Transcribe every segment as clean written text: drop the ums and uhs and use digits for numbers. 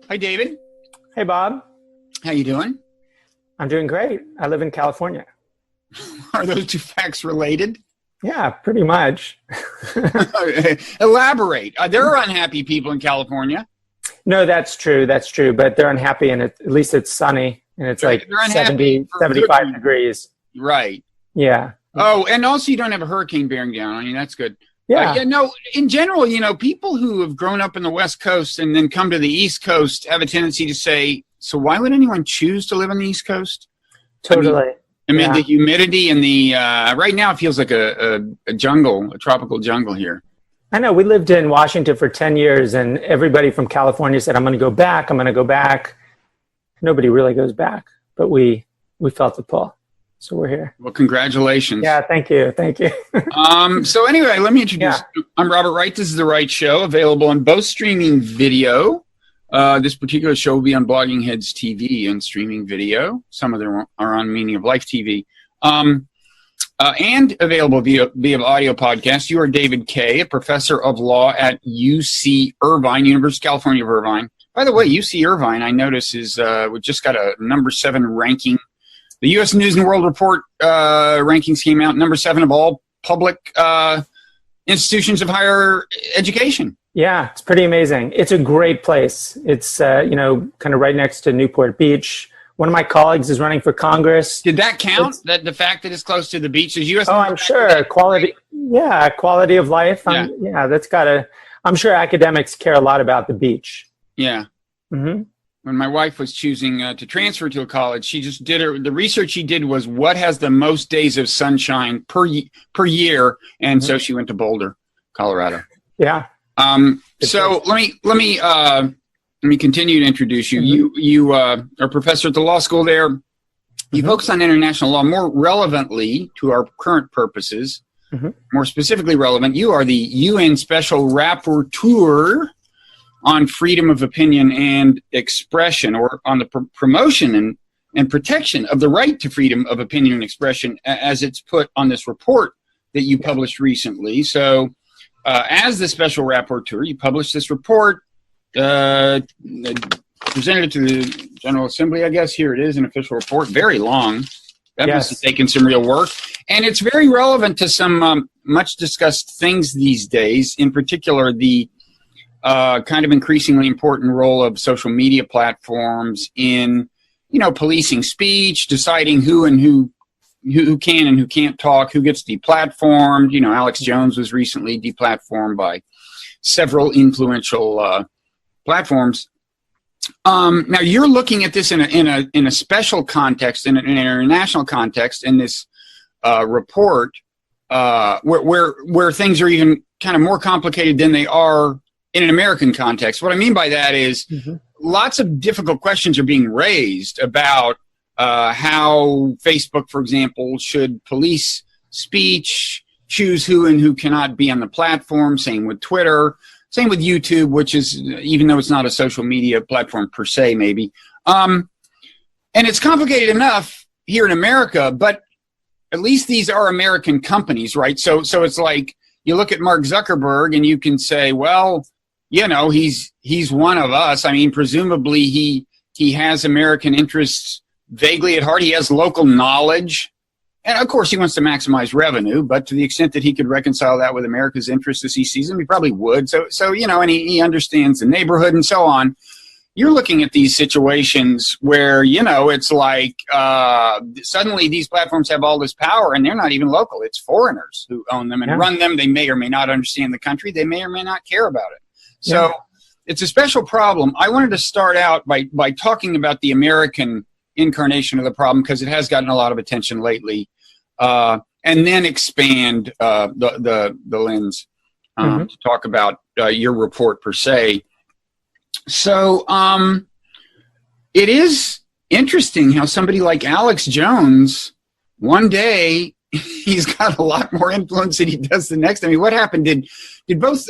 Hi, David. Hey, Bob. How you doing? I'm doing great. I live in California. Are those two facts related? Yeah, pretty much. Elaborate. There are unhappy people in California. No, that's true. That's true. But they're unhappy, and at least it's sunny, and it's like 70, 75 degrees. Right. Yeah. Oh, and also you don't have a hurricane bearing down on you. That's good. Yeah. No, in general, people who have grown up in the West Coast and then come to the East Coast have a tendency to say, so why would anyone choose to live on the East Coast? Totally. I mean, the humidity and the right now it feels like a jungle, a tropical jungle here. I know. We lived in Washington for 10 years, and everybody from California said, I'm going to go back. I'm going to go back. Nobody really goes back, but we felt the pull. So we're here. Well, congratulations. Yeah, thank you. Thank you. So anyway, let me introduce you. I'm Robert Wright. This is The Wright Show, available on both streaming video. This particular show will be on Blogging Heads TV and streaming video. Some of them are on Meaning of Life TV. And available via audio podcast. You are David Kaye, a professor of law at UC Irvine, University of California of Irvine. By the way, UC Irvine, I notice, is we just got a number 7 ranking. The U.S. News and World Report rankings came out, number 7 of all public institutions of higher education. Yeah, it's pretty amazing. It's a great place. It's, kind of right next to Newport Beach. One of my colleagues is running for Congress. Did that count? That the fact that it's close to the beach is U.S. Oh, I'm sure. Quality of life. That's gotta. I'm sure academics care a lot about the beach. Yeah. Mm-hmm. When my wife was choosing to transfer to a college, she just did the research she did was what has the most days of sunshine per year, and so she went to Boulder, Colorado. Yeah. So let me continue to introduce you. Mm-hmm. You are a professor at the law school there. You focus on international law. More relevantly to our current purposes, more specifically relevant, you are the UN Special Rapporteur on freedom of opinion and expression, or on the promotion and protection of the right to freedom of opinion and expression, as it's put on this report that you published recently. So as the Special Rapporteur, you published this report, presented it to the General Assembly, I guess. Here it is, an official report, very long. That must have taken some real work. And it's very relevant to some much discussed things these days, in particular the kind of increasingly important role of social media platforms in, policing speech, deciding who can and who can't talk, who gets deplatformed. Alex Jones was recently deplatformed by several influential platforms. Now you're looking at this in a special context, in an international context, in this report, where things are even kind of more complicated than they are in an American context. What I mean by that is lots of difficult questions are being raised about how Facebook, for example, should police speech, choose who and who cannot be on the platform. Same with Twitter. Same with YouTube, which is, even though it's not a social media platform per se, maybe. And it's complicated enough here in America, but at least these are American companies, right? So it's like you look at Mark Zuckerberg and you can say, well, he's one of us. I mean, presumably he has American interests vaguely at heart. He has local knowledge. And of course, he wants to maximize revenue, but to the extent that he could reconcile that with America's interests as he sees them, he probably would. So and he understands the neighborhood and so on. You're looking at these situations where, it's like suddenly these platforms have all this power and they're not even local. It's foreigners who own them and run them. They may or may not understand the country. They may or may not care about it. So it's a special problem. I wanted to start out by talking about the American incarnation of the problem, because it has gotten a lot of attention lately, and then expand the lens to talk about your report per se. So it is interesting how somebody like Alex Jones, one day he's got a lot more influence than he does the next. I mean, what happened? Did both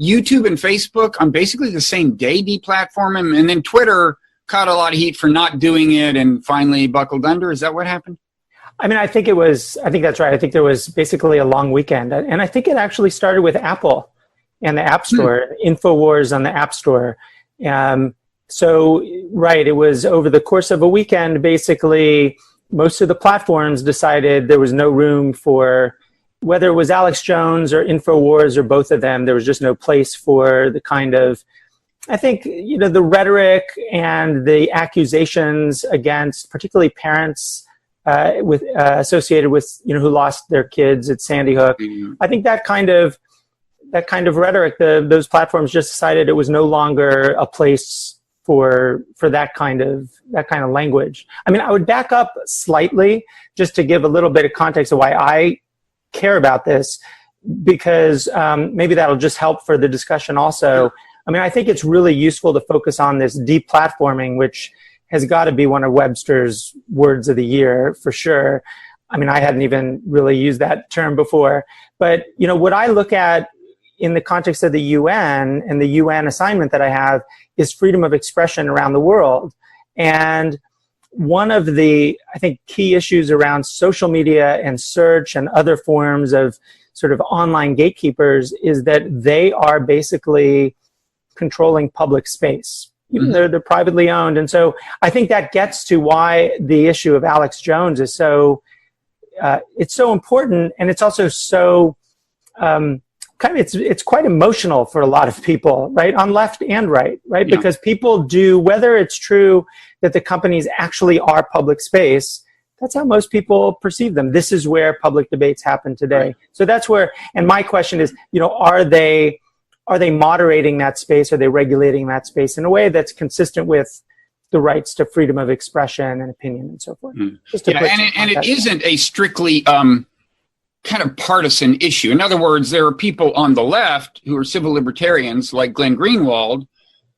YouTube and Facebook on basically the same day deplatform him, and then Twitter caught a lot of heat for not doing it and finally buckled under? Is that what happened? I mean, I think that's right. I think there was basically a long weekend, and I think it actually started with Apple. and the App Store, InfoWars on the App Store. So, right, it was over the course of a weekend, basically, most of the platforms decided there was no room for, whether it was Alex Jones or InfoWars or both of them, there was just no place for the kind of, I think, the rhetoric and the accusations against particularly parents associated with, who lost their kids at Sandy Hook. Mm-hmm. I think that kind of rhetoric, those platforms just decided it was no longer a place for that kind of language. I mean, I would back up slightly just to give a little bit of context of why I care about this, because maybe that'll just help for the discussion also. I mean, I think it's really useful to focus on this deplatforming, which has got to be one of Webster's words of the year for sure. I mean, I hadn't even really used that term before. But, what I look at in the context of the UN and the UN assignment that I have is freedom of expression around the world. And one of the, I think, key issues around social media and search and other forms of sort of online gatekeepers is that they are basically controlling public space, even though they're privately owned. And so I think that gets to why the issue of Alex Jones is so, it's so important. And it's also so, it's quite emotional for a lot of people, right? On left and right? Yeah. Because people do, whether it's true that the companies actually are public space, that's how most people perceive them. This is where public debates happen today. Right. So that's where, and my question is, are they moderating that space? Are they regulating that space in a way that's consistent with the rights to freedom of expression and opinion and so forth? And it isn't a strictly kind of partisan issue. In other words, there are people on the left who are civil libertarians like Glenn Greenwald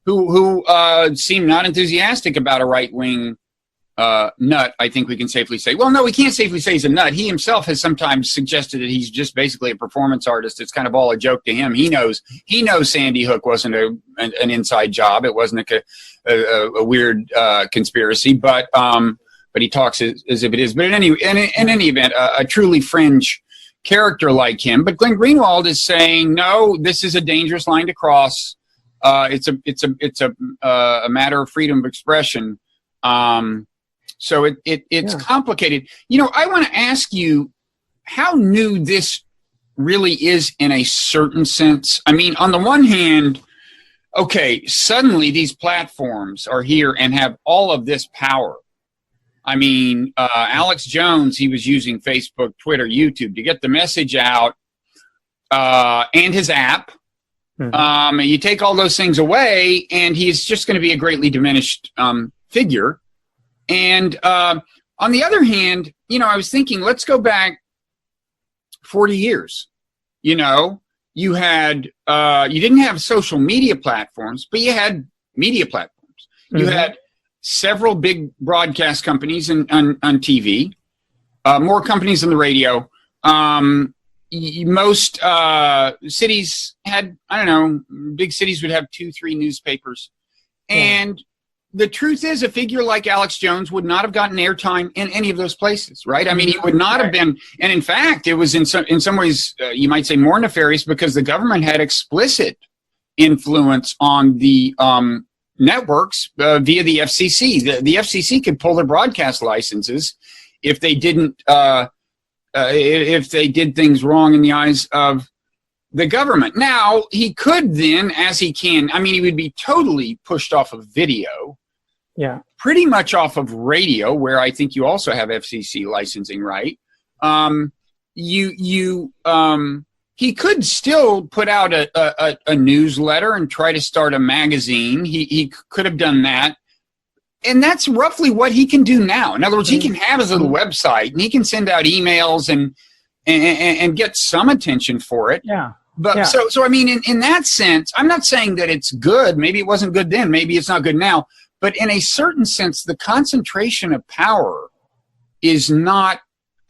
who seem not enthusiastic about a right-wing nut. I think we can safely say, well, no, we can't safely say he's a nut. He himself has sometimes suggested that he's just basically a performance artist. It's kind of all a joke to him. He knows Sandy Hook wasn't an inside job. It wasn't a weird conspiracy, but he talks as if it is. But in any event, a truly fringe character like him. But Glenn Greenwald is saying, no, this is a dangerous line to cross. It's a matter of freedom of expression. So it's complicated. I want to ask you how new this really is in a certain sense. I mean, on the one hand, okay, suddenly these platforms are here and have all of this power. I mean, Alex Jones, he was using Facebook, Twitter, YouTube to get the message out, and his app. Mm-hmm. You take all those things away, and he's just going to be a greatly diminished figure. And on the other hand, I was thinking, let's go back 40 years. You had you didn't have social media platforms, but you had media platforms. Mm-hmm. You had several big broadcast companies on TV, more companies on the radio. Most cities had, big cities would have 2-3 newspapers. And the truth is, a figure like Alex Jones would not have gotten airtime in any of those places, right? I mean, he would not have been, and in fact, it was in some ways, you might say, more nefarious because the government had explicit influence on the networks via the FCC. The FCC could pull their broadcast licenses if they didn't, if they did things wrong in the eyes of the government. Now, he could then, as he can, he would be totally pushed off of video. Yeah. Pretty much off of radio, where I think you also have FCC licensing, right? He could still put out a newsletter and try to start a magazine. He could have done that. And that's roughly what he can do now. In other words, he can have his little website and he can send out emails and get some attention for it. Yeah. But so I mean, in that sense, I'm not saying that it's good. Maybe it wasn't good then. Maybe it's not good now. But in a certain sense, the concentration of power is not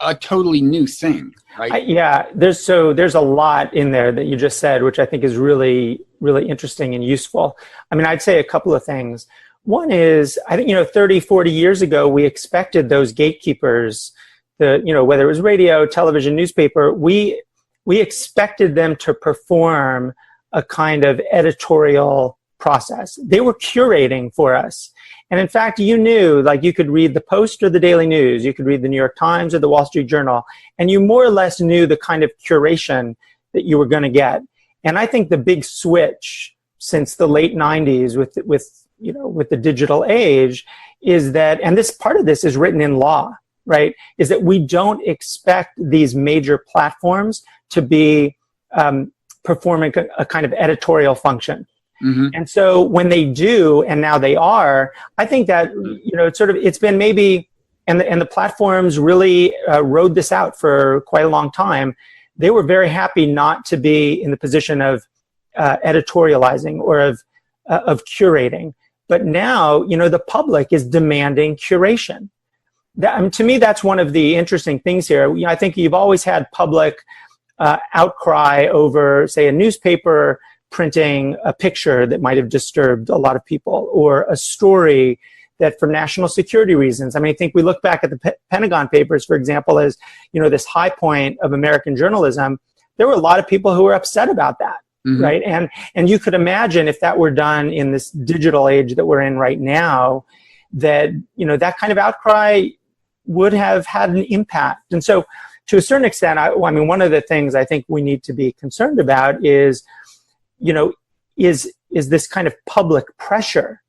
a totally new thing, right? There's a lot in there that you just said, which I think is really, really interesting and useful. I mean, I'd say a couple of things. One is, I think, 30, 40 years ago, we expected those gatekeepers, whether it was radio, television, newspaper, we expected them to perform a kind of editorial process. They were curating for us. And in fact, you knew, like, you could read the Post or the Daily News, you could read the New York Times or the Wall Street Journal, and you more or less knew the kind of curation that you were going to get. And I think the big switch since the late 90s with the digital age is that, and this part of this is written in law, right, is that we don't expect these major platforms to be performing a kind of editorial function. Mm-hmm. And so when they do, and now they are, I think that, it's been maybe, and the platforms really rode this out for quite a long time. They were very happy not to be in the position of editorializing or of curating. But now, the public is demanding curation. To me, that's one of the interesting things here. I think you've always had public outcry over, say, a newspaper printing a picture that might have disturbed a lot of people, or a story that for national security reasons. I mean, I think we look back at the Pentagon Papers, for example, as, this high point of American journalism. There were a lot of people who were upset about that, mm-hmm. right? And you could imagine if that were done in this digital age that we're in right now, that, that kind of outcry would have had an impact. And so to a certain extent, one of the things I think we need to be concerned about is, is this kind of public pressure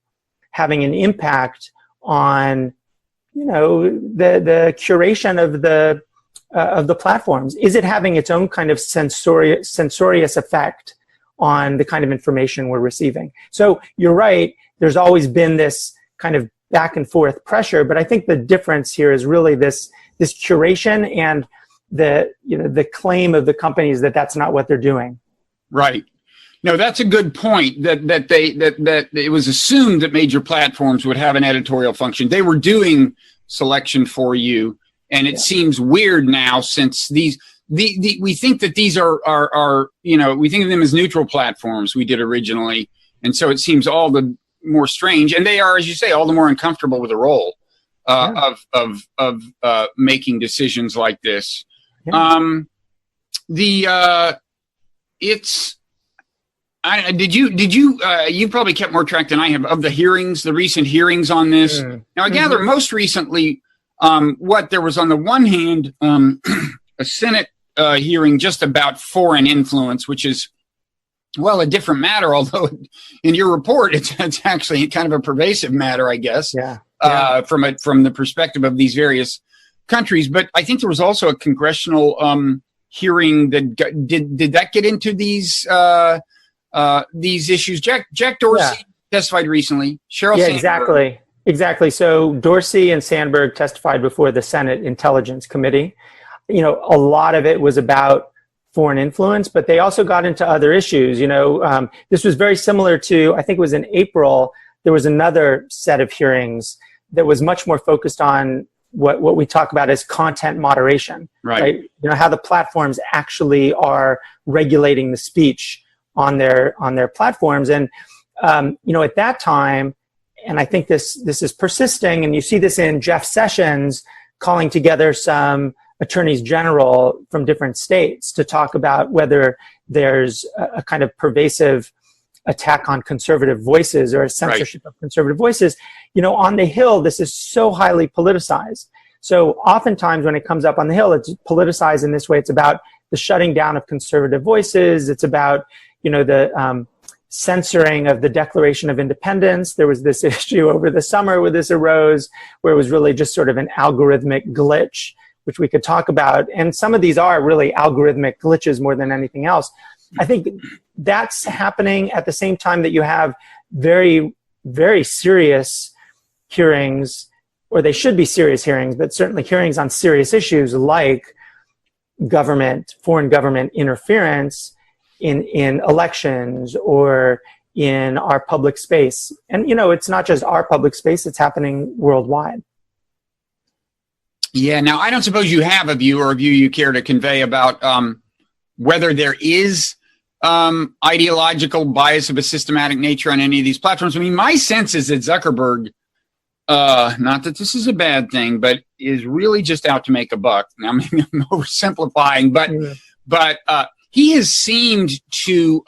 having an impact on, the curation of the platforms? Is it having its own kind of censorious effect on the kind of information we're receiving? So you're right. There's always been this kind of back and forth pressure, but I think the difference here is really this curation and the claim of the companies that that's not what they're doing. Right. No, that's a good point. That it was assumed that major platforms would have an editorial function. They were doing selection for you, and it seems weird now since we think that these are we think of them as neutral platforms. We did originally, and so it seems all the more strange, and they are, as you say, all the more uncomfortable with the role of making decisions like this. Yeah. You probably kept more track than I have of the hearings, the recent hearings on this. Now, I gather most recently, there was on the one hand, a Senate hearing just about foreign influence, which is, well, a different matter, although in your report, it's actually kind of a pervasive matter, I guess, from the perspective of these various countries. But I think there was also a congressional hearing that did that get into these issues? Jack Dorsey testified recently. Sheryl Sandberg. Exactly. So Dorsey and Sandberg testified before the Senate Intelligence Committee. A lot of it was about foreign influence, but they also got into other issues. This was very similar to, I think it was in April, there was another set of hearings that was much more focused on what we talk about as content moderation, right? How the platforms actually are regulating the speech on their platforms. And, at that time, and I think this is persisting, and you see this in Jeff Sessions calling together some attorneys general from different states to talk about whether there's a kind of pervasive attack on conservative voices or a censorship of conservative voices. On the Hill, this is so highly politicized. So oftentimes when it comes up on the Hill, it's politicized in this way. It's about the shutting down of conservative voices. It's about, the censoring of the Declaration of Independence. There was this issue over the summer where this arose, where it was really just sort of an algorithmic glitch, which we could talk about. And some of these are really algorithmic glitches more than anything else. I think that's happening at the same time that you have very, very serious hearings, or they should be serious hearings, but certainly hearings on serious issues like foreign government interference in elections or in our public space. And, it's not just our public space, it's happening worldwide. Yeah. Now, I don't suppose you have a view you care to convey about whether there is ideological bias of a systematic nature on any of these platforms. I mean, my sense is that Zuckerberg, not that this is a bad thing, but is really just out to make a buck. Now, maybe I'm oversimplifying, but he has seemed to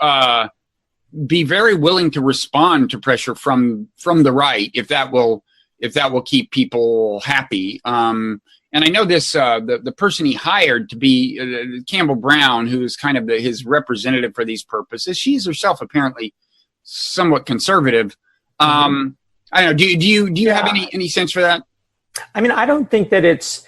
be very willing to respond to pressure from the right if that will keep people happy. And I know this the person he hired to be Campbell Brown, who is kind of his representative for these purposes. She's herself apparently somewhat conservative. I don't know. Do you have any sense for that? I mean, I don't think that it's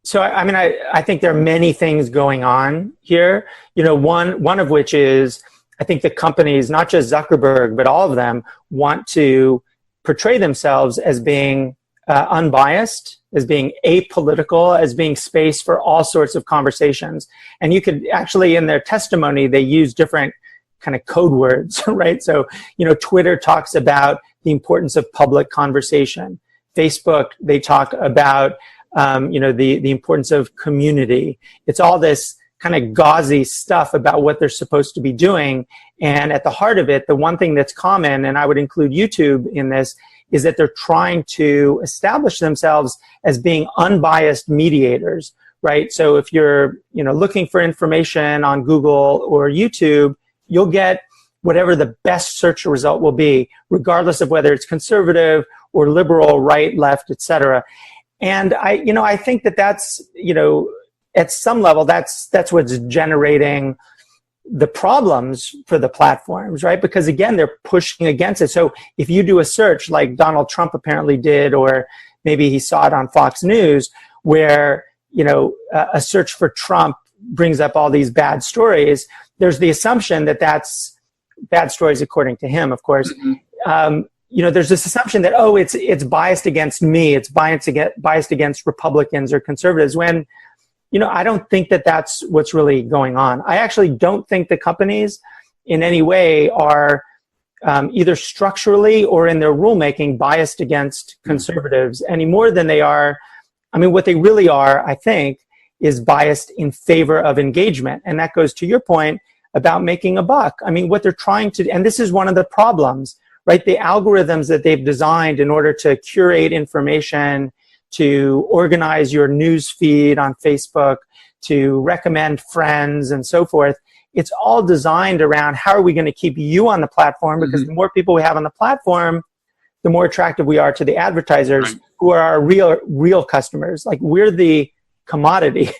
so. I mean, I think there are many things going on here. You know, one of which is I think the companies, not just Zuckerberg, but all of them, want to portray themselves as being unbiased, as being apolitical, as being space for all sorts of conversations. And you could actually, in their testimony, they use different kind of code words, right? So, you know, Twitter talks about the importance of public conversation. Facebook, they talk about, you know, the importance of community. It's all this kind of gauzy stuff about what they're supposed to be doing. And at the heart of it, the one thing that's common, and I would include YouTube in this, is that they're trying to establish themselves as being unbiased mediators, right? So if you're, you know, looking for information on Google or YouTube, you'll get whatever the best search result will be, regardless of whether it's conservative or liberal, right, left, etc. And I think that that's, you know, at some level, that's what's generating the problems for the platforms, right? Because again, they're pushing against it. So if you do a search like Donald Trump apparently did, or maybe he saw it on Fox News, where, you know, a search for Trump brings up all these bad stories, there's the assumption that that's bad stories according to him, of course. Mm-hmm. You know, there's this assumption that, oh, it's biased against me, it's biased against Republicans or conservatives, when, you know, I don't think that that's what's really going on. I actually don't think the companies in any way are either structurally or in their rulemaking biased against conservatives any more than they are. I mean, what they really are, I think, is biased in favor of engagement. And that goes to your point about making a buck. I mean, what they're trying to, and this is one of the problems, right? The algorithms that they've designed in order to curate information, to organize your news feed on Facebook, to recommend friends and so forth. It's all designed around how are we going to keep you on the platform, because the more people we have on the platform, the more attractive we are to the advertisers, who are our real customers. Like, we're the commodity.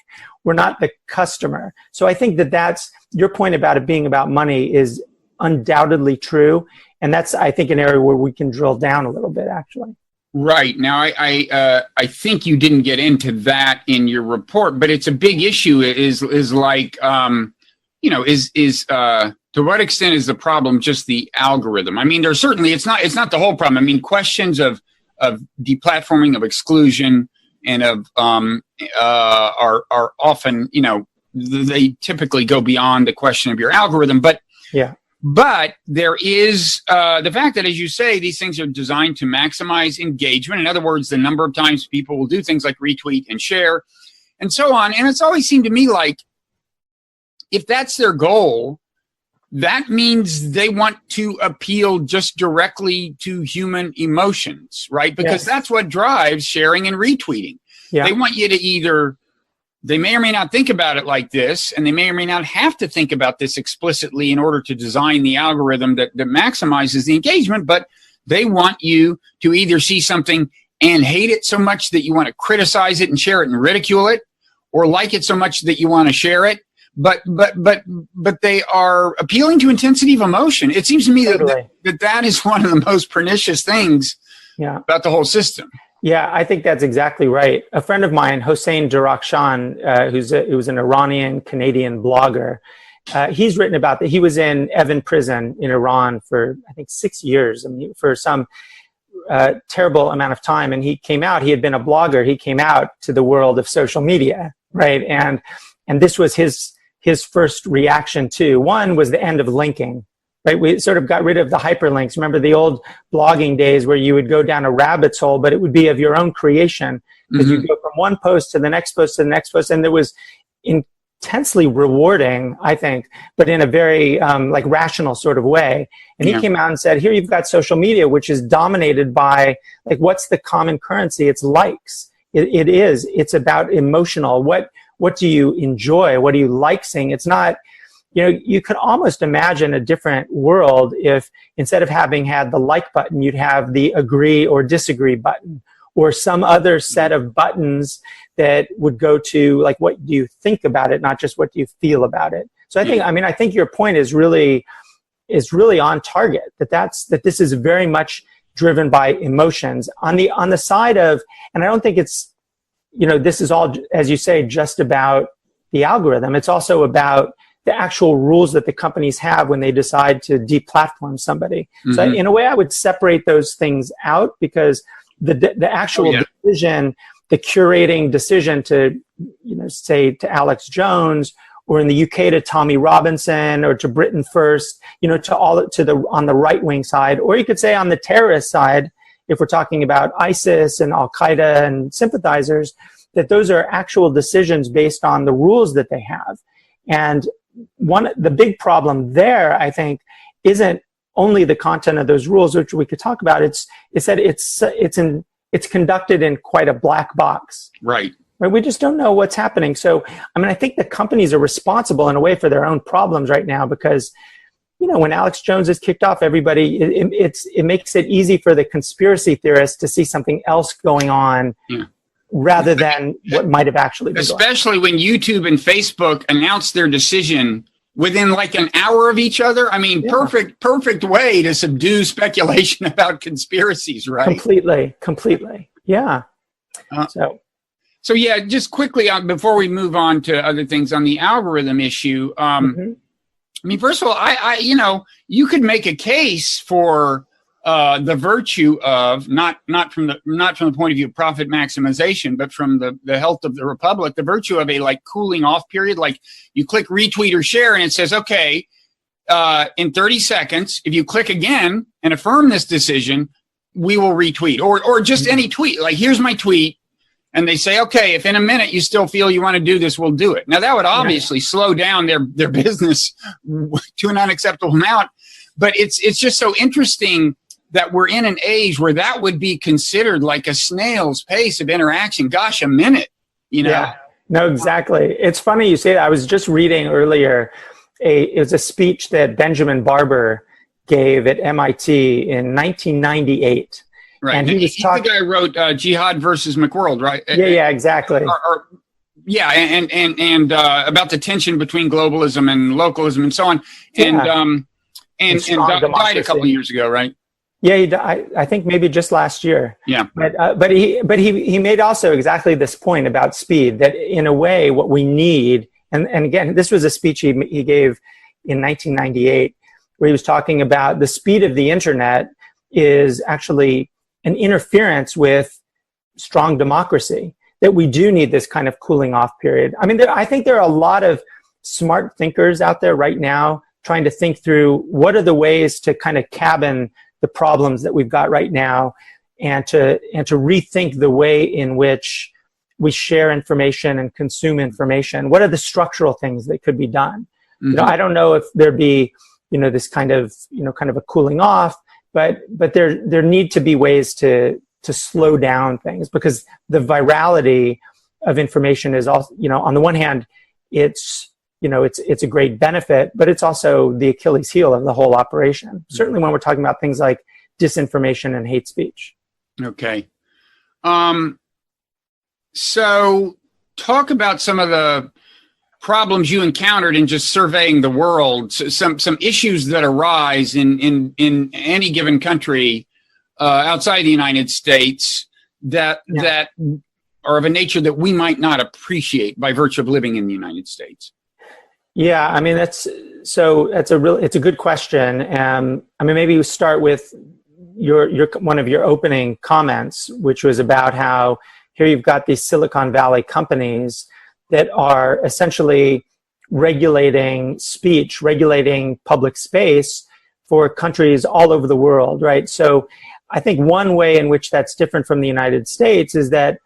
We're not the customer. So I think that that's your point about it being about money is undoubtedly true. And that's, I think, an area where we can drill down a little bit, actually. Right. Now, I think you didn't get into that in your report, but it's a big issue. Is like, you know, to what extent is the problem just the algorithm? I mean, there's certainly, it's not the whole problem. I mean, questions of deplatforming, of exclusion, and of are often, you know, they typically go beyond the question of your algorithm. But yeah. But there is the fact that, as you say, these things are designed to maximize engagement. In other words, the number of times people will do things like retweet and share and so on. And it's always seemed to me like if that's their goal, that means they want to appeal just directly to human emotions, right? Because that's what drives sharing and retweeting. Yeah. They want you to either... They may or may not think about it like this, and they may or may not have to think about this explicitly in order to design the algorithm that maximizes the engagement, but they want you to either see something and hate it so much that you want to criticize it and share it and ridicule it, or like it so much that you want to share it. But they are appealing to intensity of emotion. It seems to me that is one of the most pernicious things about the whole system. Yeah, I think that's exactly right. A friend of mine, Hossein Darakhshan, who's an Iranian-Canadian blogger, he's written about that. He was in Evin prison in Iran for, I think, 6 years, I mean, for some terrible amount of time. And he came out, he had been a blogger, he came out to the world of social media, right? And this was his first reaction to, one was the end of linking. Right, we sort of got rid of the hyperlinks. Remember the old blogging days where you would go down a rabbit's hole, but it would be of your own creation, because you go from one post to the next post to the next post, and there was intensely rewarding, I think, but in a very like rational sort of way. And he came out and said, here you've got social media, which is dominated by, like, what's the common currency? It's likes. It's about emotional. What do you enjoy? What do you like seeing? It's not, you could almost imagine a different world if instead of having had the like button, you'd have the agree or disagree button, or some other set of buttons that would go to like, what do you think about it, not just what do you feel about it. So I think your point is really on target, that this is very much driven by emotions on the side of, and I don't think it's, this is all, as you say, just about the algorithm. It's also about the actual rules that the companies have when they decide to deplatform somebody. Mm-hmm. So in a way, I would separate those things out, because the actual decision, the curating decision to, say to Alex Jones, or in the UK to Tommy Robinson, or to Britain First, on the right wing side, or you could say on the terrorist side, if we're talking about ISIS and Al Qaeda and sympathizers, that those are actual decisions based on the rules that they have. And the big problem there, I think, isn't only the content of those rules, which we could talk about. It's that it's conducted in quite a black box. Right. We just don't know what's happening. So, I think the companies are responsible in a way for their own problems right now, because, when Alex Jones is kicked off, everybody, it makes it easy for the conspiracy theorists to see something else going on. Yeah. Rather than what might have actually been especially when YouTube and Facebook announced their decision within like an hour of each other. Perfect way to subdue speculation about conspiracies, right? Completely. Yeah. So yeah, just quickly before we move on to other things on the algorithm issue. First of all, you could make a case for the virtue of not from the point of view of profit maximization, but from the health of the republic, the virtue of a like cooling off period. Like you click retweet or share and it says, okay, in 30 seconds, if you click again and affirm this decision, we will retweet, or just any tweet. Like, here's my tweet. And they say, okay, if in a minute you still feel you want to do this, we'll do it. Now that would obviously slow down their business to an unacceptable amount. But it's just so interesting that we're in an age where that would be considered like a snail's pace of interaction. Gosh, a minute, Yeah, no, exactly. It's funny you say that. I was just reading earlier, it was a speech that Benjamin Barber gave at MIT in 1998. Right. And he's the guy who wrote Jihad versus McWorld, right? Yeah, exactly. And about the tension between globalism and localism and so on. And died a couple of years ago, right? Yeah, he died, I think maybe just last year. Yeah. But he made also exactly this point about speed, that in a way what we need, and again, this was a speech he gave in 1998, where he was talking about the speed of the internet is actually an interference with strong democracy, that we do need this kind of cooling off period. I think there are a lot of smart thinkers out there right now trying to think through what are the ways to kind of cabin the problems that we've got right now, and to rethink the way in which we share information and consume information. What are the structural things that could be done? Mm-hmm. I don't know if there'd be, this kind of a cooling off, but there need to be ways to slow down things, because the virality of information is also, on the one hand, it's a great benefit, but it's also the Achilles heel of the whole operation. Mm-hmm. Certainly when we're talking about things like disinformation and hate speech. Okay. So talk about some of the problems you encountered in just surveying the world, some issues that arise in any given country outside the United States that are of a nature that we might not appreciate by virtue of living in the United States. Yeah, it's a good question. Maybe you start with your one of your opening comments, which was about how here you've got these Silicon Valley companies that are essentially regulating speech, regulating public space for countries all over the world, right? So I think one way in which that's different from the United States is that,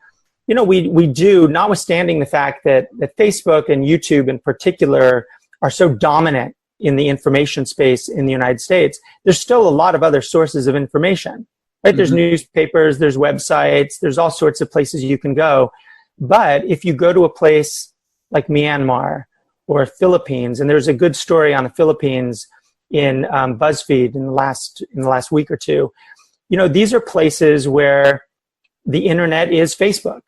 we do, notwithstanding the fact that Facebook and YouTube in particular are so dominant in the information space in the United States, there's still a lot of other sources of information, right? Mm-hmm. There's newspapers, there's websites, there's all sorts of places you can go. But if you go to a place like Myanmar or Philippines. And there's a good story on the Philippines in BuzzFeed in the last week or two. These are places where the internet is Facebook.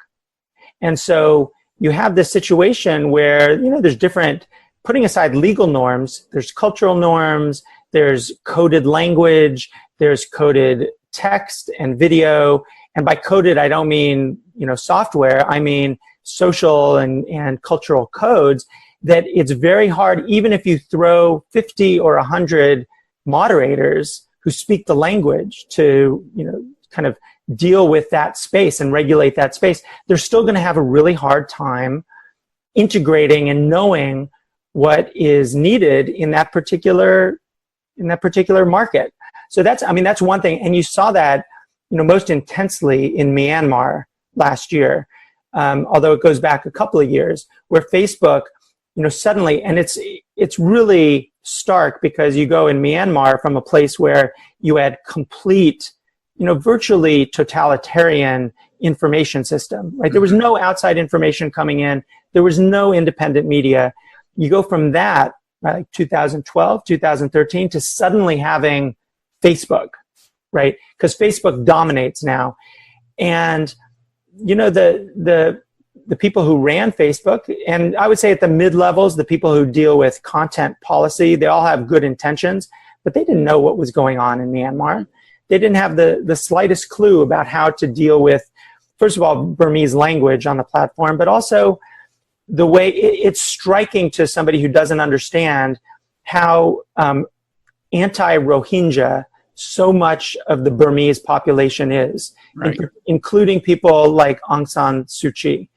And so you have this situation where, there's different, putting aside legal norms, there's cultural norms, there's coded language, there's coded text and video. And by coded, I don't mean, software. I mean social and cultural codes that it's very hard, even if you throw 50 or 100 moderators who speak the language to, kind of deal with that space and regulate that space, they're still going to have a really hard time integrating and knowing what is needed in that particular market. So that's one thing. And you saw that, most intensely in Myanmar last year, although it goes back a couple of years, where Facebook, suddenly, and it's really stark because you go in Myanmar from a place where you had complete, virtually totalitarian information system, right? There was no outside information coming in. There was no independent media. You go from that, right, 2012, 2013, to suddenly having Facebook, right? Because Facebook dominates now. And, the people who ran Facebook, and I would say at the mid-levels, the people who deal with content policy, they all have good intentions, but they didn't know what was going on in Myanmar. They didn't have the slightest clue about how to deal with, first of all, Burmese language on the platform, but also the way it's striking to somebody who doesn't understand how anti-Rohingya so much of the Burmese population is, right, including people like Aung San Suu Kyi.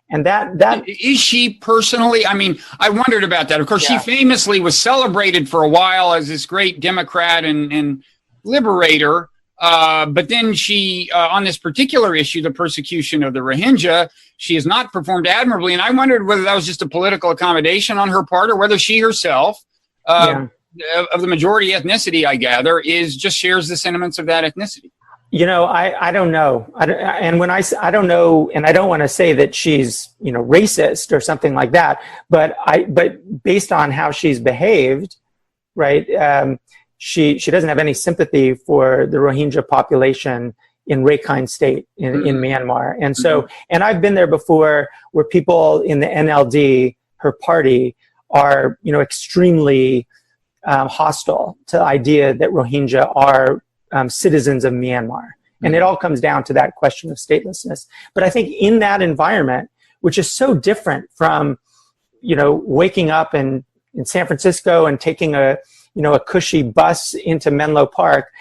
And that is she personally? I mean, I wondered about that. Of course, She famously was celebrated for a while as this great Democrat and liberator. But then she, on this particular issue, the persecution of the Rohingya, she has not performed admirably. And I wondered whether that was just a political accommodation on her part, or whether she herself, of the majority ethnicity, I gather, just shares the sentiments of that ethnicity. I don't know. And when I don't know, and I don't want to say that she's, racist or something like that, but based on how she's behaved, right, she doesn't have any sympathy for the Rohingya population in Rakhine State in Myanmar. And so, and I've been there before, where people in the NLD, her party, are, extremely hostile to the idea that Rohingya are citizens of Myanmar. And it all comes down to that question of statelessness. But I think in that environment, which is so different from, waking up in San Francisco and taking a cushy bus into Menlo Park,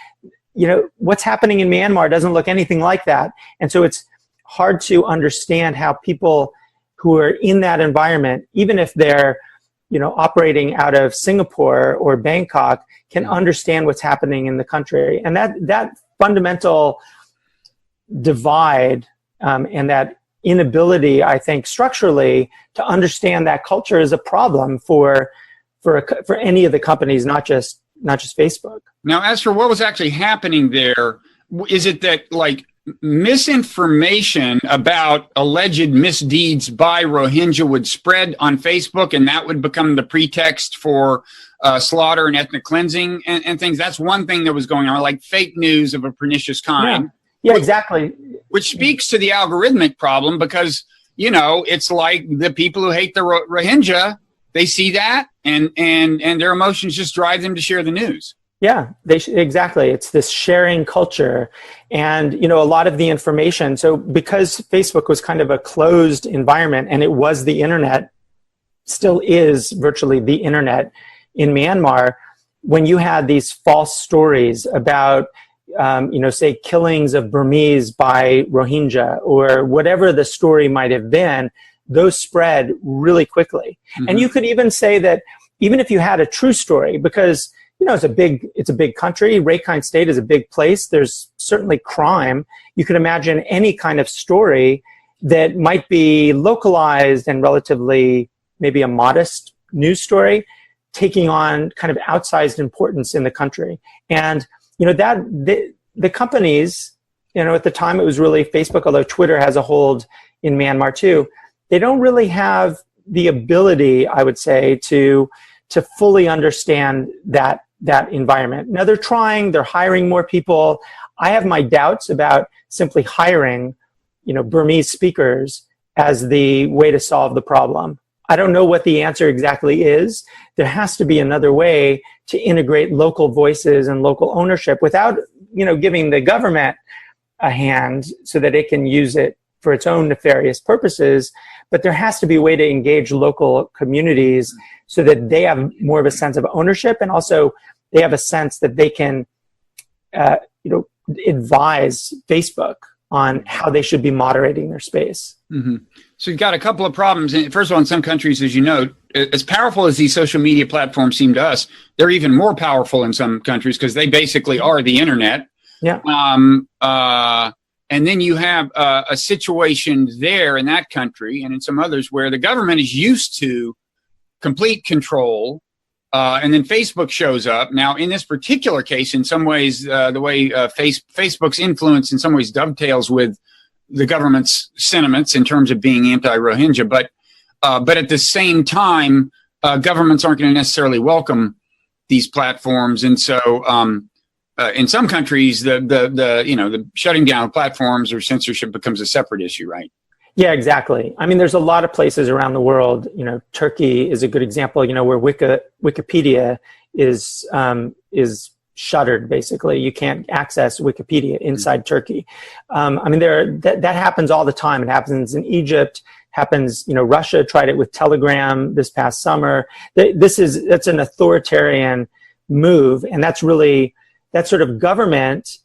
what's happening in Myanmar doesn't look anything like that. And so it's hard to understand how people who are in that environment, even if they're, operating out of Singapore or Bangkok, can understand what's happening in the country. And that fundamental divide and that inability, I think, structurally to understand that culture is a problem for any of the companies, not just Facebook. Now, as for what was actually happening there, is it that misinformation about alleged misdeeds by Rohingya would spread on Facebook, and that would become the pretext for slaughter and ethnic cleansing and things? That's one thing that was going on, like fake news of a pernicious kind. Yeah, exactly. Which speaks to the algorithmic problem, because, it's like the people who hate the Rohingya, they see that and their emotions just drive them to share the news. Yeah, exactly. It's this sharing culture. And, a lot of the information. So because Facebook was kind of a closed environment, and it was the internet, still is virtually the internet in Myanmar, when you had these false stories about, say, killings of Burmese by Rohingya, or whatever the story might have been, those spread really quickly. Mm-hmm. And you could even say that even if you had a true story, because it's a big country. Rakhine State is a big place. There's certainly crime. You can imagine any kind of story that might be localized and relatively maybe a modest news story taking on kind of outsized importance in the country. And, that the companies, at the time it was really Facebook, although Twitter has a hold in Myanmar too, they don't really have the ability, I would say, to fully understand that environment. Now they're hiring more people. I have my doubts about simply hiring, Burmese speakers as the way to solve the problem. I don't know what the answer exactly is. There has to be another way to integrate local voices and local ownership without, giving the government a hand so that it can use it for its own nefarious purposes. But there has to be a way to engage local communities so that they have more of a sense of ownership, and also they have a sense that they can, advise Facebook on how they should be moderating their space. Mm-hmm. So you've got a couple of problems. First of all, in some countries, as you know, as powerful as these social media platforms seem to us, they're even more powerful in some countries because they basically are the internet. Yeah. And then you have a situation there in that country and in some others where the government is used to complete control. And then Facebook shows up. Now, in this particular case, in some ways, the way Facebook's influence in some ways dovetails with the government's sentiments in terms of being anti-Rohingya. But at the same time, governments aren't going to necessarily welcome these platforms. And so in some countries, the shutting down of platforms or censorship becomes a separate issue, right? Yeah, exactly. I mean, there's a lot of places around the world. Turkey is a good example. Where Wikipedia is shuttered. Basically, you can't access Wikipedia inside Turkey. That happens all the time. It happens in Egypt. Happens. Russia tried it with Telegram this past summer. That's an authoritarian move, and that's really that sort of government,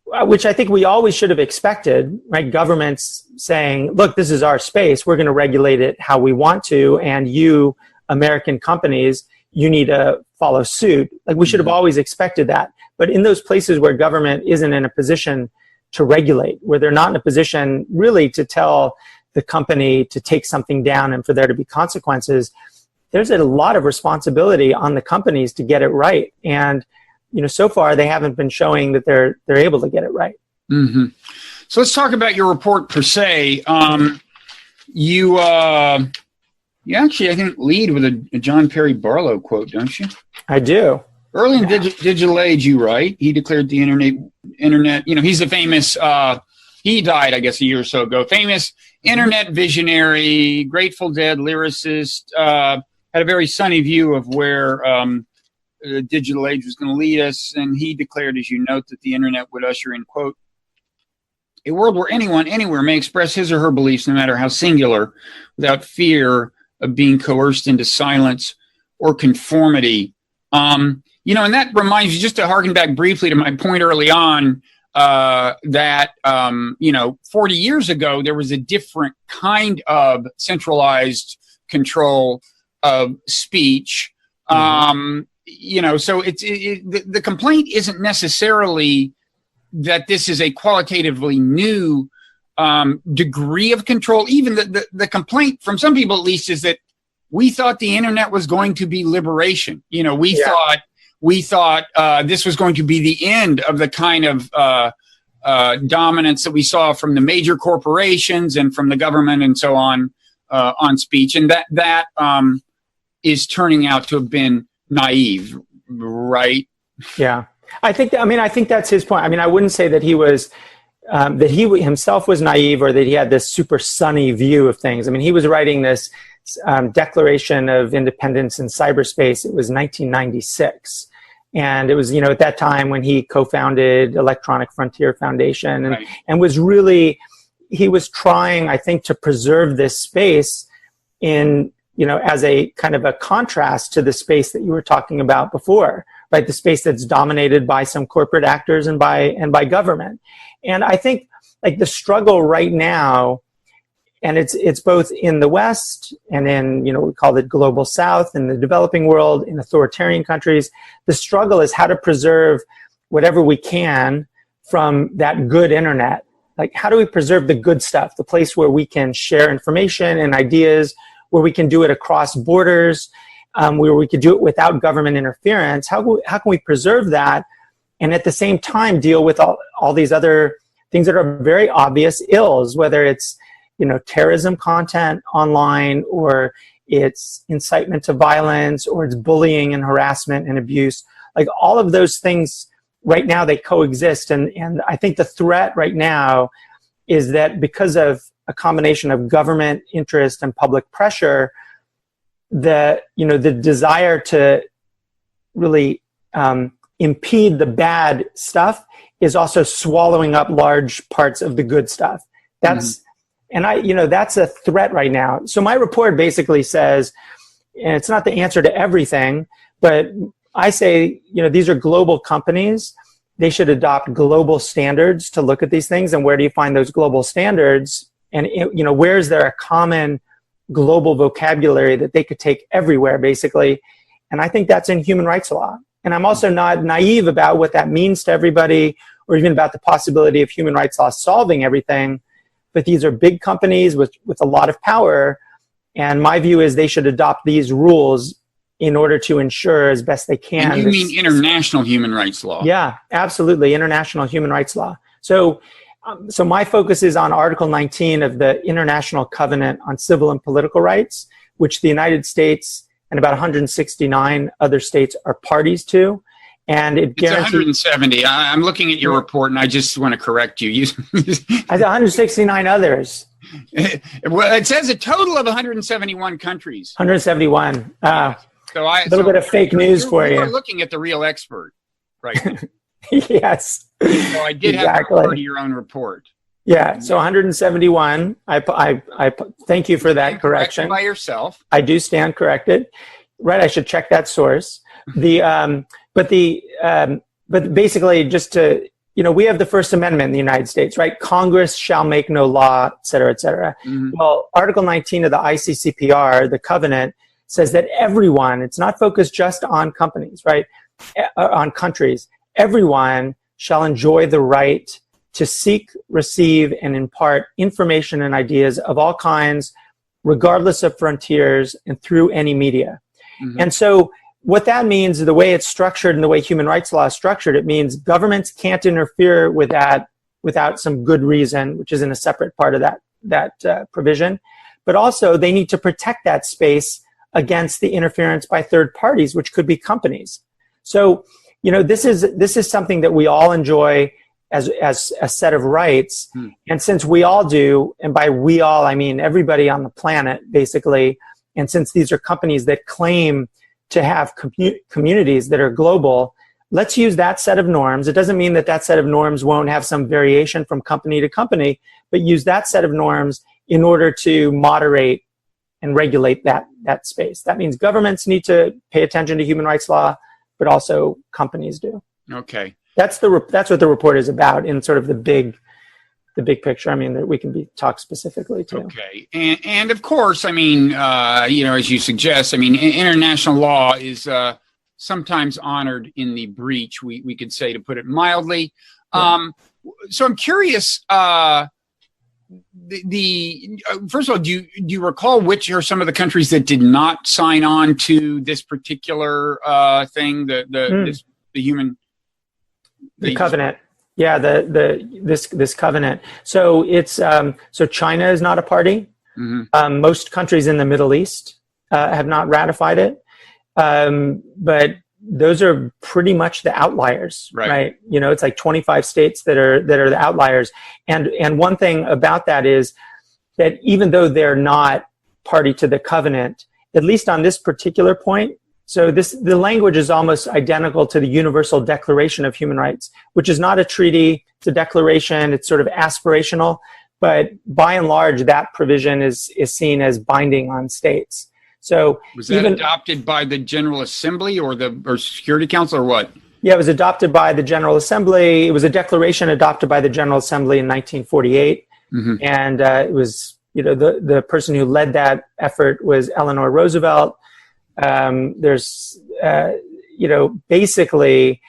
which I think we always should have expected, right? Governments saying, look, this is our space. We're going to regulate it how we want to. And you, American companies, you need to follow suit. Like, we should have always expected that. But in those places where government isn't in a position to regulate, where they're not in a position really to tell the company to take something down and for there to be consequences, there's a lot of responsibility on the companies to get it right. And so far they haven't been showing that they're able to get it right. Mm-hmm. So let's talk about your report per se. You actually, I think, lead with a John Perry Barlow quote, don't you? I do. Early in the digital age, you write, he declared the internet. He's the famous. He died, I guess, a year or so ago. Famous internet visionary, Grateful Dead lyricist. Had a very sunny view of where the digital age was going to lead us, and he declared, as you note, that the internet would usher in, quote, a world where anyone, anywhere may express his or her beliefs, no matter how singular, without fear of being coerced into silence or conformity. And that reminds me, just to harken back briefly to my point early on, that 40 years ago, there was a different kind of centralized control of speech. So the complaint isn't necessarily that this is a qualitatively new degree of control. Even the complaint from some people, at least, is that we thought the internet was going to be liberation. We thought this was going to be the end of the kind of dominance that we saw from the major corporations and from the government and so on speech, and that is turning out to have been naive, right? Yeah, I think that's his point. I wouldn't say that he was that he himself was naive or that he had this super sunny view of things. He was writing this Declaration of Independence in Cyberspace. It was 1996. And it was, at that time when he co-founded Electronic Frontier Foundation and was really, he was trying, I think, to preserve this space in, as a kind of a contrast to the space that you were talking about before, right? The space that's dominated by some corporate actors and by government. And I think like the struggle right now, and it's both in the West and in, we call it global South, in the developing world, in authoritarian countries. The struggle is how to preserve whatever we can from that good internet. Like, how do we preserve the good stuff, the place where we can share information and ideas, where we can do it across borders, where we could do it without government interference? How can we preserve that and at the same time deal with all these other things that are very obvious ills, whether it's terrorism content online, or it's incitement to violence, or it's bullying and harassment and abuse. Like all of those things right now, they coexist. And I think the threat right now is that because of a combination of government interest and public pressure, the desire to really impede the bad stuff is also swallowing up large parts of the good stuff. That's that's a threat right now. So my report basically says, and it's not the answer to everything, but I say, these are global companies. They should adopt global standards to look at these things. And where do you find those global standards? And, where is there a common global vocabulary that they could take everywhere, basically? And I think that's in human rights law. And I'm also not naive about what that means to everybody, or even about the possibility of human rights law solving everything. But these are big companies with a lot of power. And my view is they should adopt these rules in order to ensure as best they can. And you mean international human rights law? Yeah, absolutely. International human rights law. So my focus is on Article 19 of the International Covenant on Civil and Political Rights, which the United States and about 169 other states are parties to. And it guarantees... It's 170. I'm looking at your report, and I just want to correct you. 169 others. Well, it says a total of 171 countries. 171. So a little bit of fake news for you. You're looking at the real expert, right? Yes. So I did have to refer to your own report. Yeah. So 171. I thank you for that correction. By yourself. I do stand corrected. Right. I should check that source. But basically, just to, we have the First Amendment in the United States, right? Congress shall make no law, et cetera, et cetera. Mm-hmm. Well, Article 19 of the ICCPR, the covenant, says that everyone, it's not focused just on companies, right? On countries. Everyone shall enjoy the right to seek, receive, and impart information and ideas of all kinds, regardless of frontiers and through any media. Mm-hmm. And so what that means, the way it's structured and the way human rights law is structured, it means governments can't interfere with that without some good reason, which is in a separate part of that provision. But also they need to protect that space against the interference by third parties, which could be companies. So, this is something that we all enjoy as a set of rights. And since we all do, and by we all, I mean everybody on the planet, basically, and since these are companies that claim to have communities that are global, let's use that set of norms. It doesn't mean that set of norms won't have some variation from company to company, but use that set of norms in order to moderate and regulate that space. That means governments need to pay attention to human rights law, but also companies do. Okay. That's what the report is about in sort of the big picture. I mean, that we can talk specifically to. Okay. And of course, I mean, as you suggest, I mean, international law is sometimes honored in the breach, we could say, to put it mildly. Yeah. So I'm curious, first of all, do you recall which are some of the countries that did not sign on to this particular thing, the covenant? Yeah, this covenant. So it's so China is not a party. Mm-hmm. Most countries in the Middle East have not ratified it, but those are pretty much the outliers, right? It's like 25 states that are the outliers. And one thing about that is that even though they're not party to the covenant, at least on this particular point, so the language is almost identical to the Universal Declaration of Human Rights, which is not a treaty, it's a declaration, it's sort of aspirational, but by and large, that provision is seen as binding on states. So was that adopted by the General Assembly or Security Council or what? Yeah, it was adopted by the General Assembly. It was a declaration adopted by the General Assembly in 1948. Mm-hmm. And it was, the person who led that effort was Eleanor Roosevelt. Basically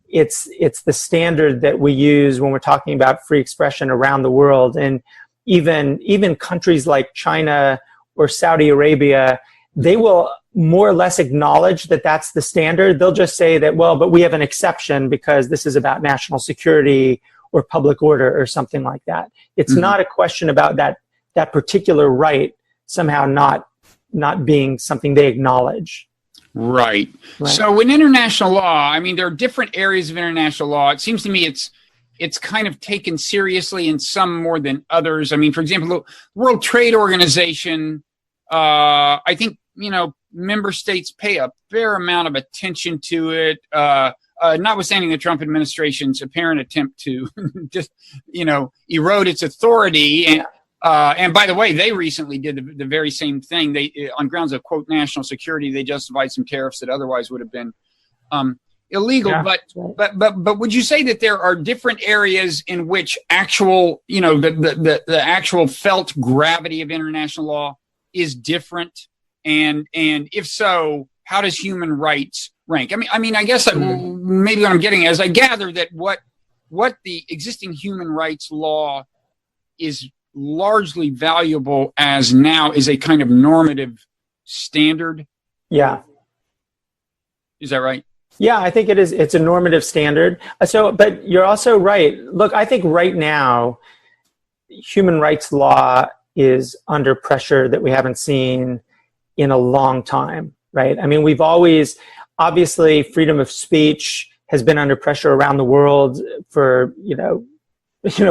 it's the standard that we use when we're talking about free expression around the world. And even countries like China or Saudi Arabia, they will more or less acknowledge that that's the standard. They'll just say that, well, but we have an exception because this is about national security or public order or something like that. It's not a question about that particular right somehow not not being something they acknowledge. Right. Right. So in international law, I mean, there are different areas of international law. It seems to me it's kind of taken seriously in some more than others. I mean, for example, the World Trade Organization, I think, member states pay a fair amount of attention to it, notwithstanding the Trump administration's apparent attempt to just, erode its authority. And by the way, they recently did the very same thing. They, on grounds of, quote, national security, they justified some tariffs that otherwise would have been illegal. Yeah, but would you say that there are different areas in which actual, the actual felt gravity of international law is different? And if so, how does human rights rank? I mean, I guess maybe what I'm getting at is I gather that what the existing human rights law is largely valuable as now is a kind of normative standard. Yeah. Is that right? Yeah, I think it is. It's a normative standard. But you're also right. Look, I think right now, human rights law is under pressure that we haven't seen in a long time, right? I mean, we've always, obviously, freedom of speech has been under pressure around the world for,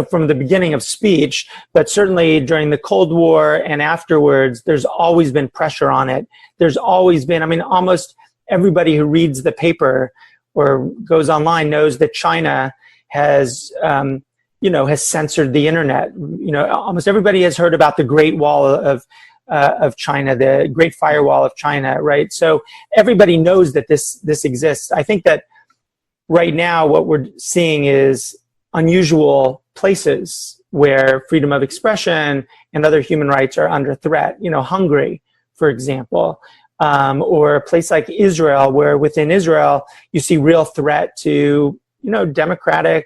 from the beginning of speech, but certainly during the Cold War and afterwards, there's always been pressure on it. There's always been, almost everybody who reads the paper or goes online knows that China has, has censored the internet. Almost everybody has heard about the Great Wall of China, the Great Firewall of China, right? So everybody knows that this exists. I think that right now what we're seeing is unusual places where freedom of expression and other human rights are under threat. Hungary, for example, or a place like Israel, where within Israel you see real threat to democratic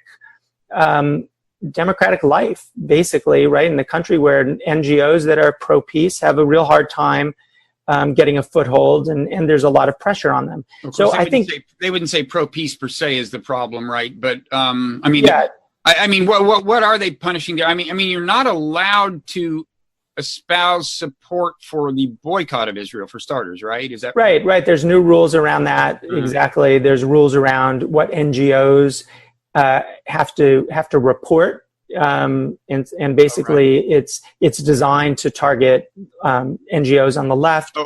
life, basically, right? In the country where NGOs that are pro-peace have a real hard time getting a foothold, and there's a lot of pressure on them. So I think they wouldn't say pro-peace per se is the problem, right? But yeah. What are they punishing there? I mean, you're not allowed to espouse support for the boycott of Israel, for starters, right? Is that right? Right. There's new rules around that. Mm-hmm. Exactly. There's rules around what NGOs have to report, and basically it's designed to target NGOs on the left. Oh.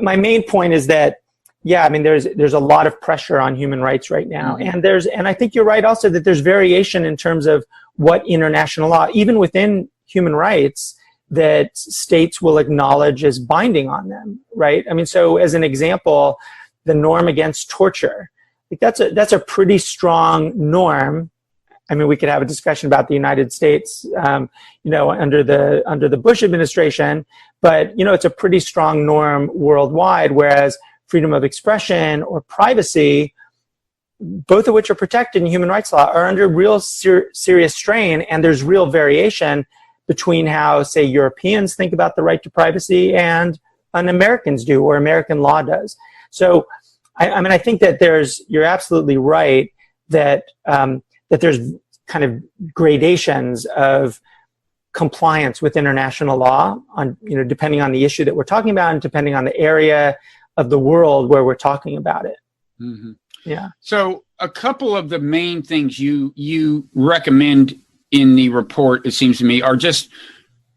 My main point is that there's a lot of pressure on human rights right now, mm-hmm. and I think you're right also that there's variation in terms of what international law, even within human rights, that states will acknowledge as binding on them, right? So as an example, the norm against torture, that's a pretty strong norm. We could have a discussion about the United States, under the Bush administration, but it's a pretty strong norm worldwide. Whereas freedom of expression or privacy, both of which are protected in human rights law, are under real serious strain, and there's real variation between how, say, Europeans think about the right to privacy and Americans do, or American law does. So, I think that you're absolutely right that there's kind of gradations of compliance with international law on, depending on the issue that we're talking about and depending on the area of the world where we're talking about it. Mm-hmm. Yeah. So a couple of the main things you recommend in the report, it seems to me, are just,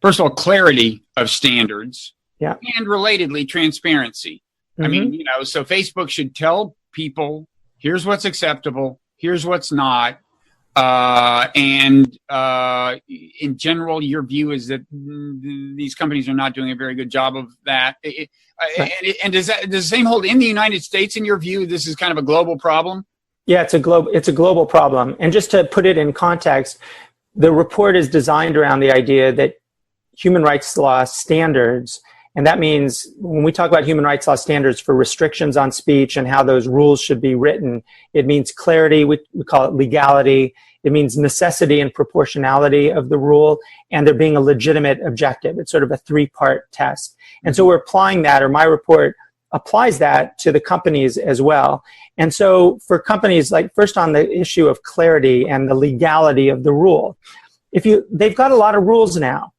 first of all, clarity of standards, yeah, and relatedly, transparency. Mm-hmm. So Facebook should tell people, here's what's acceptable, here's what's not. And in general, your view is that these companies are not doing a very good job of that. And does the same hold in the United States? In your view, this is kind of a global problem? Yeah, it's a global problem. And just to put it in context, the report is designed around the idea that human rights law standards, and that means when we talk about human rights law standards for restrictions on speech and how those rules should be written, it means clarity, we call it legality, it means necessity and proportionality of the rule, and there being a legitimate objective. It's sort of a three-part test. And so we're applying that, or my report applies that to the companies as well. And so for companies, like first on the issue of clarity and the legality of the rule, they've got a lot of rules now,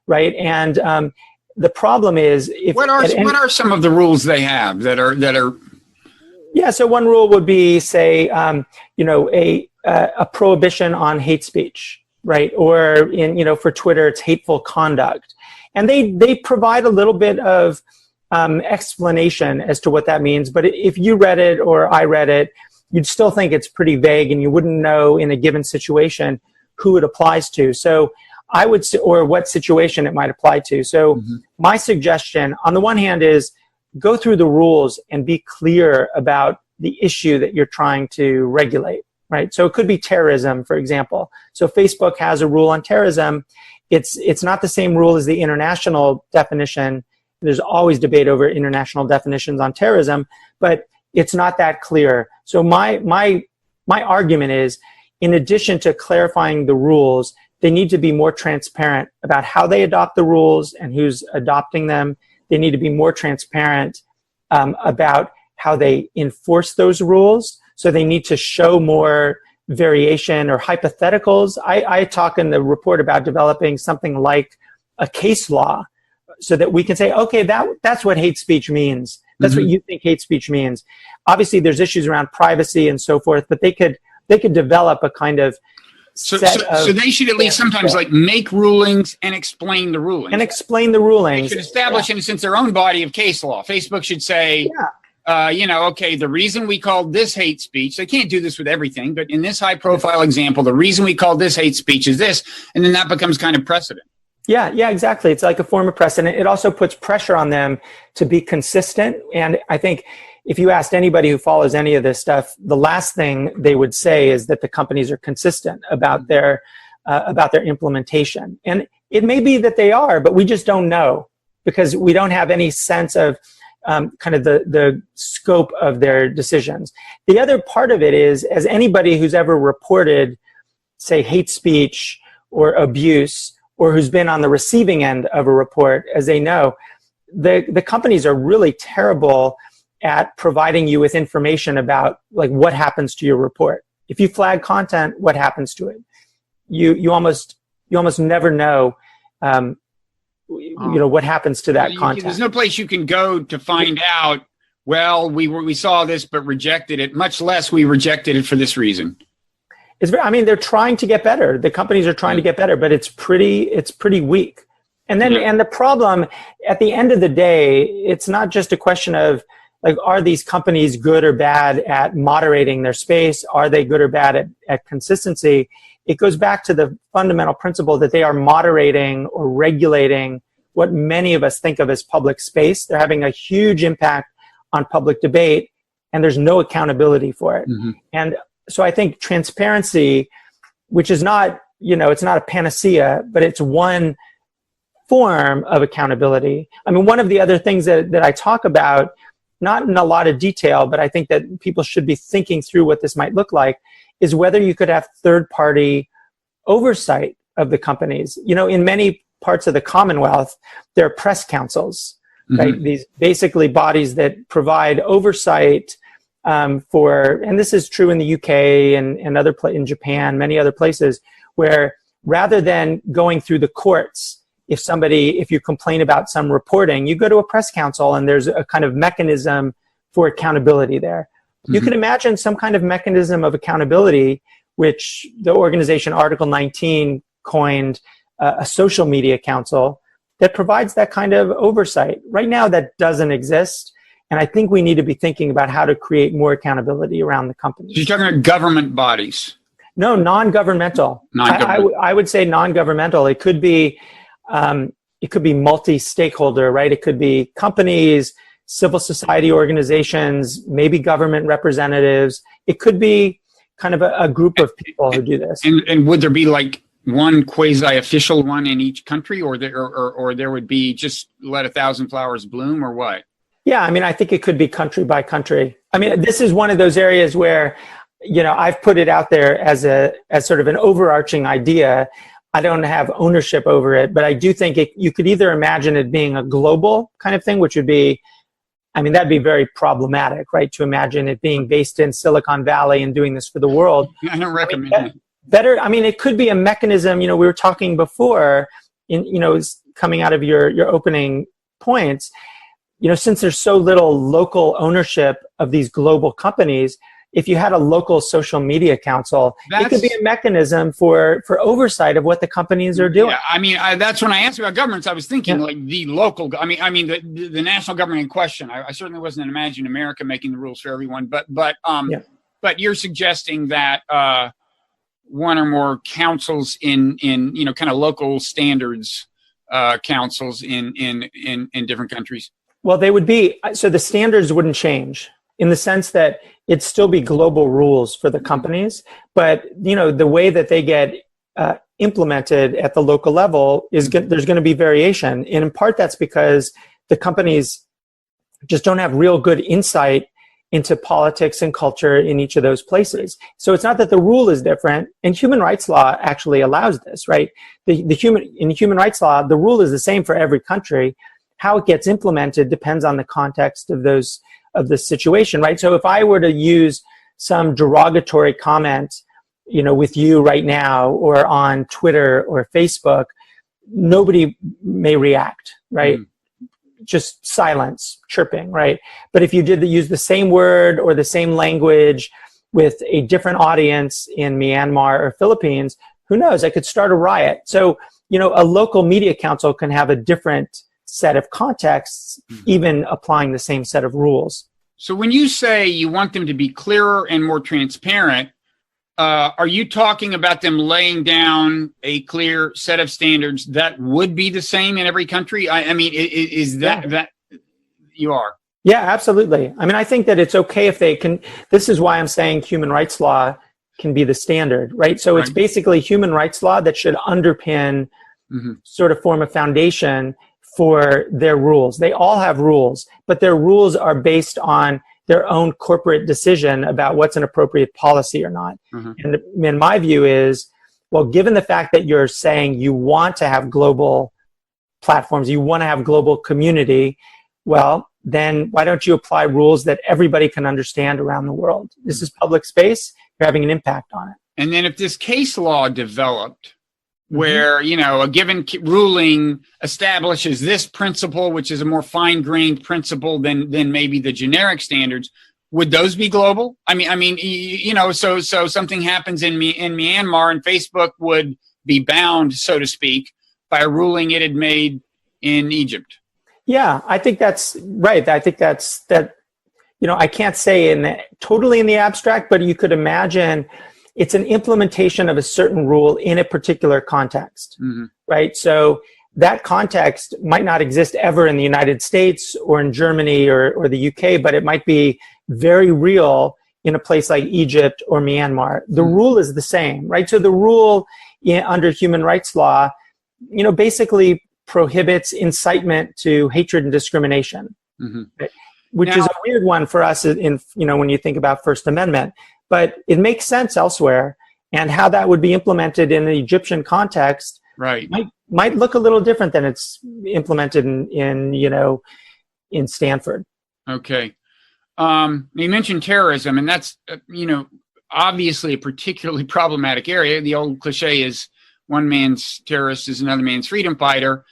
right? And the problem is, if what are some of the rules they have that are? Yeah, so one rule would be, say, a prohibition on hate speech, right? Or for Twitter, it's hateful conduct, and they provide a little bit of explanation as to what that means. But if you read it or I read it, you'd still think it's pretty vague, and you wouldn't know in a given situation who it applies to. So I would say, or what situation it might apply to. So my suggestion, on the one hand, is go through the rules and be clear about the issue that you're trying to regulate, right? So it could be terrorism, for example. So Facebook has a rule on terrorism. It's not the same rule as the international definition. There's always debate over international definitions on terrorism, but it's not that clear. So my argument is, in addition to clarifying the rules, they need to be more transparent about how they adopt the rules and who's adopting them. They need to be more transparent about how they enforce those rules. So they need to show more variation or hypotheticals. I talk in the report about developing something like a case law, so that we can say, okay, that's what hate speech means. That's what you think hate speech means. Obviously, there's issues around privacy and so forth, but they could develop a kind of So they should at least sometimes make rulings and explain the rulings. They should establish, in a sense, their own body of case law. Facebook should say, okay, the reason we called this hate speech, they can't do this with everything, but in this high-profile example, the reason we called this hate speech is this, and then that becomes kind of precedent. Yeah, exactly. It's like a form of precedent. It also puts pressure on them to be consistent. And I think if you asked anybody who follows any of this stuff, the last thing they would say is that the companies are consistent about their implementation. And it may be that they are, but we just don't know, because we don't have any sense of kind of the scope of their decisions. The other part of it is, as anybody who's ever reported, say, hate speech or abuse, or who's been on the receiving end of a report, as they know, the companies are really terrible at providing you with information about what happens to your report. If you flag content, what happens to it? You almost never know what happens to that content. There's no place you can go to find out, well, we saw this but rejected it, much less we rejected it for this reason. They're trying to get better. The companies are trying to get better, but it's pretty weak. And then, and the problem, at the end of the day, it's not just a question of, are these companies good or bad at moderating their space? Are they good or bad at consistency? It goes back to the fundamental principle that they are moderating or regulating what many of us think of as public space. They're having a huge impact on public debate, and there's no accountability for it. And so I think transparency, which is not, it's not a panacea, but it's one form of accountability. One of the other things that I talk about, not in a lot of detail, but I think that people should be thinking through what this might look like, is whether you could have third-party oversight of the companies. In many parts of the Commonwealth, there are press councils, right? These basically bodies that provide oversight and this is true in the UK and in Japan, many other places, where rather than going through the courts, if you complain about some reporting, you go to a press council, and there's a kind of mechanism for accountability there. You can imagine some kind of mechanism of accountability, which the organization Article 19 coined a social media council, that provides that kind of oversight. Right now, that doesn't exist. And I think we need to be thinking about how to create more accountability around the company. So you're talking about government bodies? No, non-governmental. I would say non-governmental. It could be multi-stakeholder, right? It could be companies, civil society organizations, maybe government representatives. It could be kind of a group of people who do this. And would there be one quasi-official one in each country, or there would be just let 1,000 flowers bloom, or what? Yeah, I think it could be country by country. This is one of those areas where, I've put it out there as sort of an overarching idea. I don't have ownership over it, but I do think you could either imagine it being a global kind of thing, which would be, that'd be very problematic, right? To imagine it being based in Silicon Valley and doing this for the world. I don't recommend it. Better, it could be a mechanism, we were talking before, coming out of your opening points, since there's so little local ownership of these global companies, if you had a local social media council, it could be a mechanism for oversight of what the companies are doing. Yeah, I mean, that's when I asked about governments, I was thinking like the local, the national government in question. I certainly wasn't imagining America making the rules for everyone, but you're suggesting that one or more councils in kind of local standards councils in different countries. Well, they would be, so the standards wouldn't change in the sense that it'd still be global rules for the companies, but the way that they get implemented at the local level there's going to be variation, and in part that's because the companies just don't have real good insight into politics and culture in each of those places. So it's not that the rule is different, and human rights law actually allows this, right? In human rights law, the rule is the same for every country. How it gets implemented depends on the context of the situation, right? So if I were to use some derogatory comment, with you right now or on Twitter or Facebook, nobody may react, right? Just silence, chirping, right? But if you use the same word or the same language with a different audience in Myanmar or Philippines, who knows? I could start a riot. So, a local media council can have a different set of contexts, even applying the same set of rules. So when you say you want them to be clearer and more transparent, are you talking about them laying down a clear set of standards that would be the same in every country? I mean, is that you are? Yeah, absolutely. I mean, I think that it's okay if they can. This is why I'm saying human rights law can be the standard, right? So it's basically human rights law that should underpin sort of form a foundation for their rules. They all have rules, but their rules are based on their own corporate decision about what's an appropriate policy or not. And my view is, well, given the fact that you're saying you want to have global platforms, you want to have global community, well, then why don't you apply rules that everybody can understand around the world? This is public space. You're having an impact on it. And then if this case law developed where, a given ruling establishes this principle, which is a more fine-grained principle than maybe the generic standards, would those be global? I mean, so something happens in Myanmar and Facebook would be bound, so to speak, by a ruling it had made in Egypt. Yeah, I think that's right. I think that, I can't say totally in the abstract, but you could imagine it's an implementation of a certain rule in a particular context, right? So that context might not exist ever in the United States or in Germany or the UK, but it might be very real in a place like Egypt or Myanmar. The rule is the same, right? So the rule under human rights law, basically prohibits incitement to hatred and discrimination, which is a weird one for us when you think about First Amendment. But it makes sense elsewhere, and how that would be implemented in the Egyptian context might look a little different than it's implemented in Stanford. Okay. You mentioned terrorism, and that's obviously a particularly problematic area. The old cliche is one man's terrorist is another man's freedom fighter.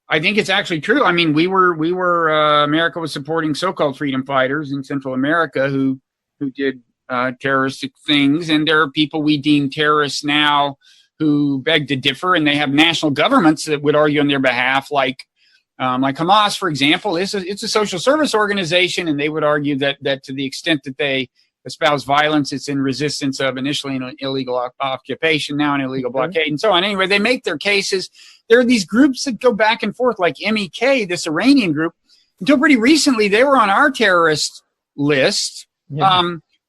I think it's actually true. I mean, America was supporting so-called freedom fighters in Central America who did terroristic things, and there are people we deem terrorists now who beg to differ, and they have national governments that would argue on their behalf, like Hamas, for example. It's a social service organization, and they would argue that to the extent that they espouse violence, it's in resistance of initially an illegal occupation, now an illegal blockade, and so on. Anyway, they make their cases. There are these groups that go back and forth, like MEK, this Iranian group. Until pretty recently, they were on our terrorist list.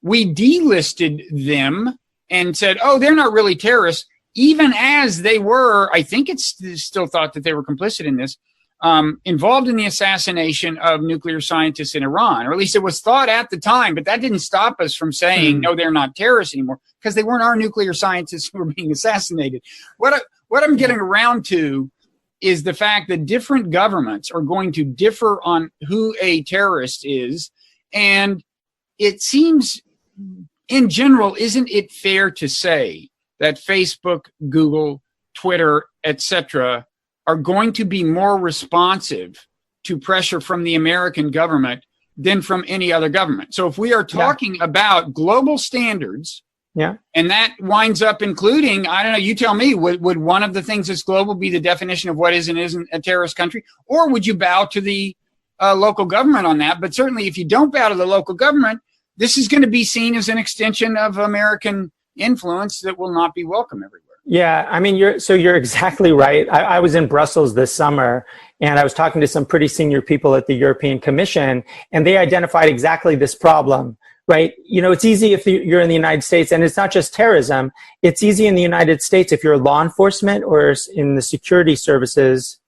We delisted them and said, oh, they're not really terrorists, even as they were, I think it's still thought that they were complicit in this, involved in the assassination of nuclear scientists in Iran, or at least it was thought at the time, but that didn't stop us from saying, no, they're not terrorists anymore, because they weren't our nuclear scientists who were being assassinated. What I'm getting around to is the fact that different governments are going to differ on who a terrorist is, and it seems, in general, isn't it fair to say that Facebook, Google, Twitter, etc., are going to be more responsive to pressure from the American government than from any other government. So if we are talking about global standards, and that winds up including, I don't know, you tell me, would one of the things that's global be the definition of what is and isn't a terrorist country? Or would you bow to the local government on that? But certainly if you don't bow to the local government, this is going to be seen as an extension of American influence that will not be welcome everywhere. Yeah, I mean, you're exactly right. I was in Brussels this summer, and I was talking to some pretty senior people at the European Commission, and they identified exactly this problem, right? You know, it's easy if you're in the United States, and it's not just terrorism. It's easy in the United States if you're law enforcement or in the security services,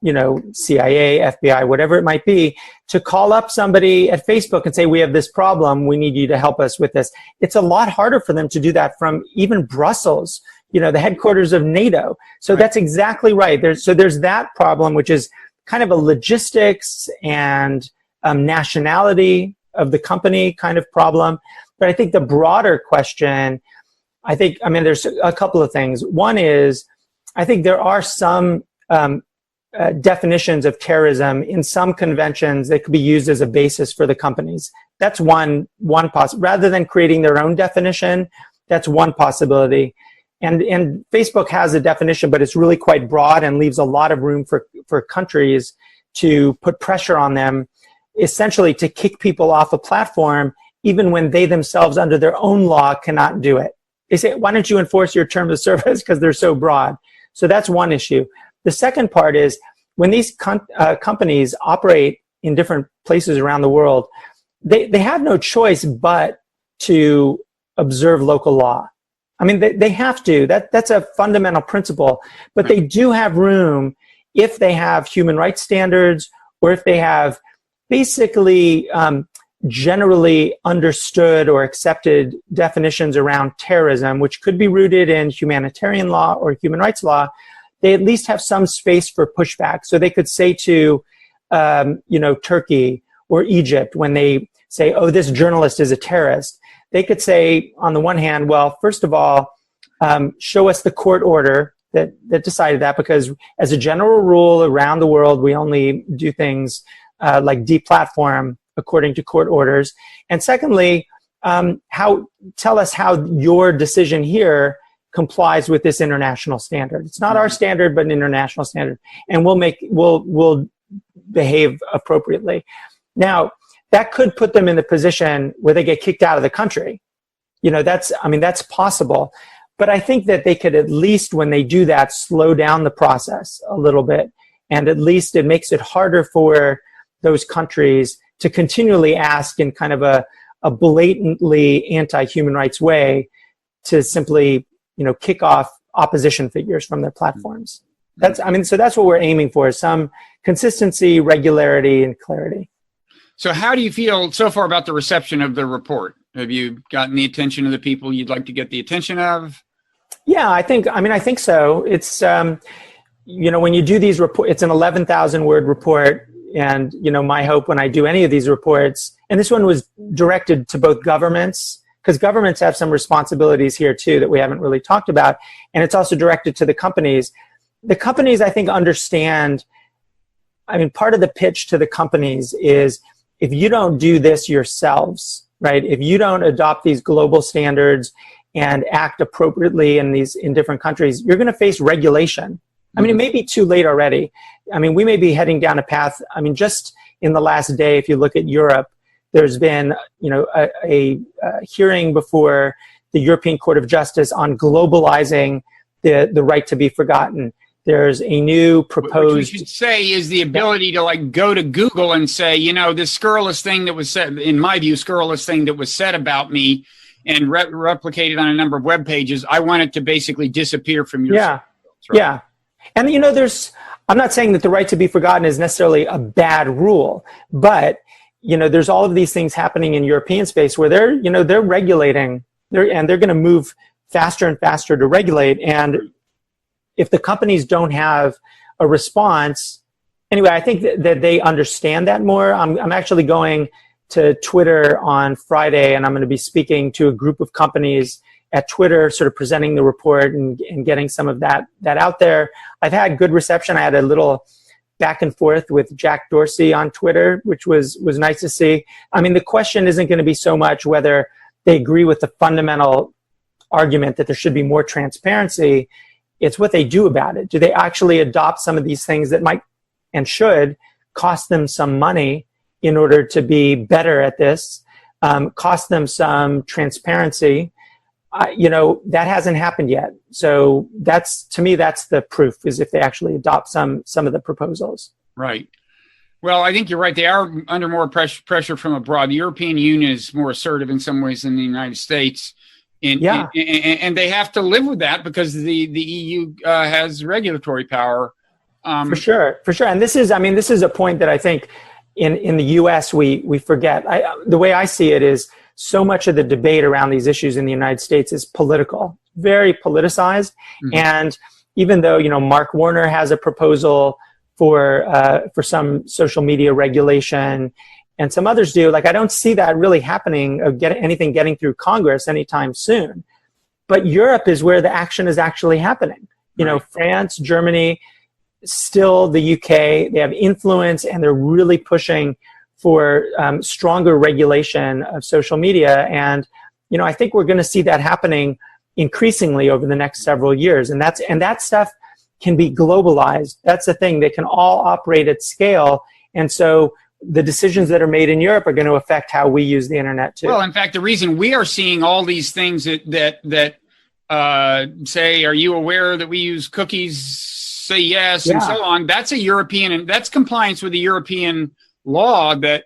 you know, CIA, FBI, whatever it might be, to call up somebody at Facebook and say, we have this problem, we need you to help us with this. It's a lot harder for them to do that from even Brussels, you know, the headquarters of NATO. So that's exactly right. There's that problem, which is kind of a logistics and nationality of the company kind of problem. But I think the broader question, there's a couple of things. One is, I think there are some definitions of terrorism in some conventions that could be used as a basis for the companies. That's one rather than creating their own definition, that's one possibility. And Facebook has a definition, but it's really quite broad and leaves a lot of room for countries to put pressure on them, essentially to kick people off a platform, even when they themselves under their own law cannot do it. They say, why don't you enforce your terms of service? Because they're so broad. So that's one issue. The second part is when these companies operate in different places around the world, they have no choice but to observe local law. I mean, they have to. That's a fundamental principle. But they do have room if they have human rights standards or if they have basically generally understood or accepted definitions around terrorism, which could be rooted in humanitarian law or human rights law. They at least have some space for pushback. So they could say to, Turkey or Egypt, when they say, oh, this journalist is a terrorist, they could say, on the one hand, well, first of all, show us the court order that decided that, because as a general rule around the world, we only do things like deplatform according to court orders. And secondly, tell us how your decision here complies with this international standard. It's not our standard, but an international standard, and we'll behave appropriately. Now, that could put them in the position where they get kicked out of the country. You know, that's possible. But I think that they could at least, when they do that, slow down the process a little bit. And at least it makes it harder for those countries to continually ask in kind of a blatantly anti-human rights way to simply, kick off opposition figures from their platforms. So that's what we're aiming for, some consistency, regularity, and clarity. So how do you feel so far about the reception of the report? Have you gotten the attention of the people you'd like to get the attention of? Yeah, I think so. It's, when you do these reports, it's an 11,000 word report. And, my hope when I do any of these reports, and this one was directed to both governments, because governments have some responsibilities here too that we haven't really talked about. And it's also directed to the companies. The companies, I think, understand, part of the pitch to the companies is, if you don't do this yourselves, right? If you don't adopt these global standards and act appropriately in different countries, you're going to face regulation. It may be too late already. We may be heading down a path. Just in the last day, if you look at Europe, there's been, a hearing before the European Court of Justice on globalizing the right to be forgotten. There's a new proposed... What you should say is the ability to go to Google and say, this scurrilous thing that was said, in my view, that was said about me and replicated on a number of web pages, I want it to basically disappear from your... Yeah, right. Yeah. And, I'm not saying that the right to be forgotten is necessarily a bad rule, but, there's all of these things happening in European space where they're regulating, and they're going to move faster and faster to regulate. And if the companies don't have a response, anyway, I think that they understand that more. I'm actually going to Twitter on Friday, and I'm going to be speaking to a group of companies at Twitter, sort of presenting the report and getting some of that out there. I've had good reception. I had a little back and forth with Jack Dorsey on Twitter, which was nice to see. I mean, the question isn't going to be so much whether they agree with the fundamental argument that there should be more transparency. It's what they do about it. Do they actually adopt some of these things that might and should cost them some money in order to be better at this, cost them some transparency? That hasn't happened yet. So to me, that's the proof, is if they actually adopt some of the proposals. Right. Well, I think you're right. They are under more pressure from abroad. The European Union is more assertive in some ways than the United States. And they have to live with that because the EU has regulatory power. For sure. And this is a point that I think in the U.S. we forget. The way I see it is so much of the debate around these issues in the United States is political, very politicized. Mm-hmm. And even though, Mark Warner has a proposal for some social media regulation, and some others do, I don't see that really happening, or anything getting through Congress anytime soon. But Europe is where the action is actually happening. Right. France, Germany, still the UK, they have influence, and they're really pushing for stronger regulation of social media. And, I think we're going to see that happening increasingly over the next several years. And that stuff can be globalized. That's the thing. They can all operate at scale. And so the decisions that are made in Europe are going to affect how we use the internet too. Well, in fact, the reason we are seeing all these things that say, are you aware that we use cookies? Say yes, and so on. That's a European, and that's compliance with the European law that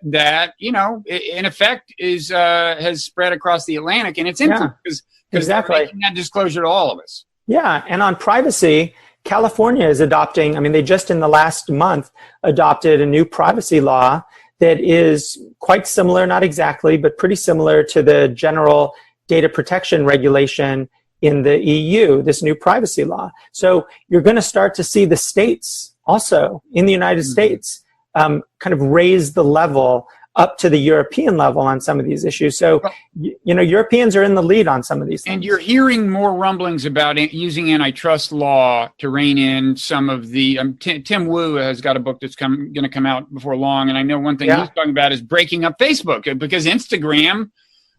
in effect has spread across the Atlantic, and it's influence because exactly. They're making that disclosure to all of us. Yeah, and on privacy, California is adopting. They just in the last month adopted a new privacy law that is quite similar, not exactly, but pretty similar to the general data protection regulation in the EU, this new privacy law. So you're going to start to see the states also in the United States kind of raise the level up to the European level on some of these issues. So, Europeans are in the lead on some of these things. And you're hearing more rumblings about using antitrust law to rein in some of the, Tim Wu has got a book that's going to come out before long. And I know one thing he's talking about is breaking up Facebook, because Instagram,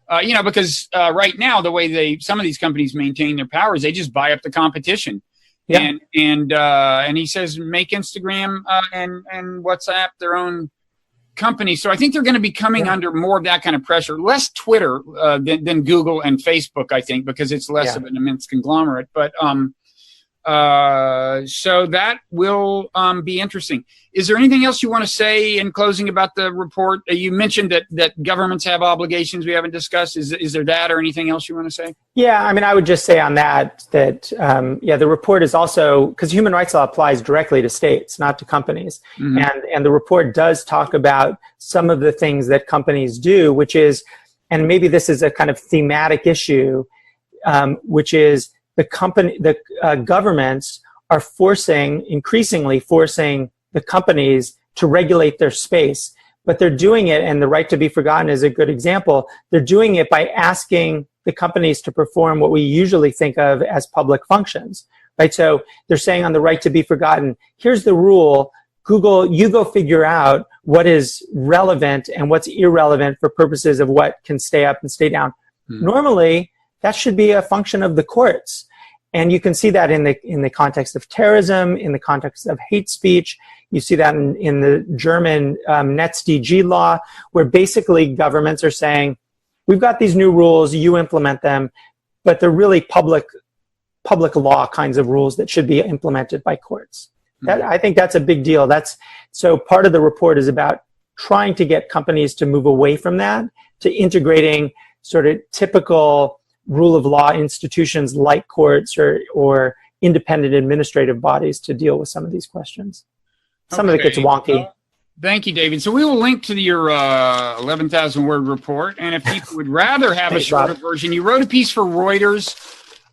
because right now, the way some of these companies maintain their power is they just buy up the competition. Yeah. And he says, make Instagram and WhatsApp their own company. So I think they're going to be coming under more of that kind of pressure, less Twitter than Google and Facebook, I think, because it's less of an immense conglomerate. But so that will be interesting. Is there anything else you want to say in closing about the report? You mentioned that governments have obligations we haven't discussed. Is there that or anything else you want to say? Yeah, I would just say on that the report is also, because human rights law applies directly to states, not to companies. Mm-hmm. And the report does talk about some of the things that companies do, which is, and maybe this is a kind of thematic issue, which is the governments are increasingly forcing the companies to regulate their space, but they're doing it, and the right to be forgotten is a good example. They're doing it by asking the companies to perform what we usually think of as public functions, right? So they're saying on the right to be forgotten, here's the rule, Google, you go figure out what is relevant and what's irrelevant for purposes of what can stay up and stay down. Mm-hmm. Normally, that should be a function of the courts. And you can see that in the context of terrorism, in the context of hate speech. You see that in the German NetzDG law, where basically governments are saying, we've got these new rules, you implement them, but they're really public law kinds of rules that should be implemented by courts. Mm-hmm. I think that's a big deal. So part of the report is about trying to get companies to move away from that, to integrating sort of typical rule of law institutions like courts or independent administrative bodies to deal with some of these questions. Some of it gets wonky. Thank you, David. So we will link to your 11,000 word report. And if people would rather have a shorter version, you wrote a piece for Reuters,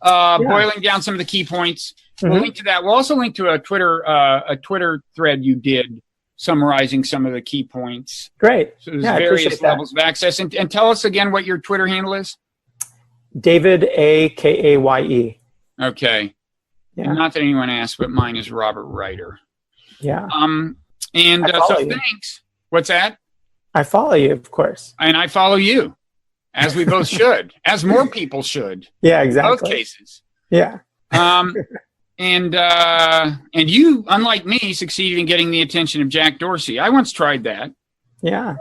boiling down some of the key points. Mm-hmm. We'll link to that. We'll also link to a Twitter thread you did summarizing some of the key points. Great. So there's Yeah, I various appreciate that. levels of access. And tell us again what your Twitter handle is. David A. Kaye. Okay. Yeah. And not that anyone asked, but mine is Robert Reiter. Yeah. And I follow so you. thanks. What's that? I follow you, of course. And I follow you, as we both should, as more people should. Yeah, In exactly. both cases. Yeah. And you, unlike me, succeeded in getting the attention of Jack Dorsey. I once tried that. Yeah.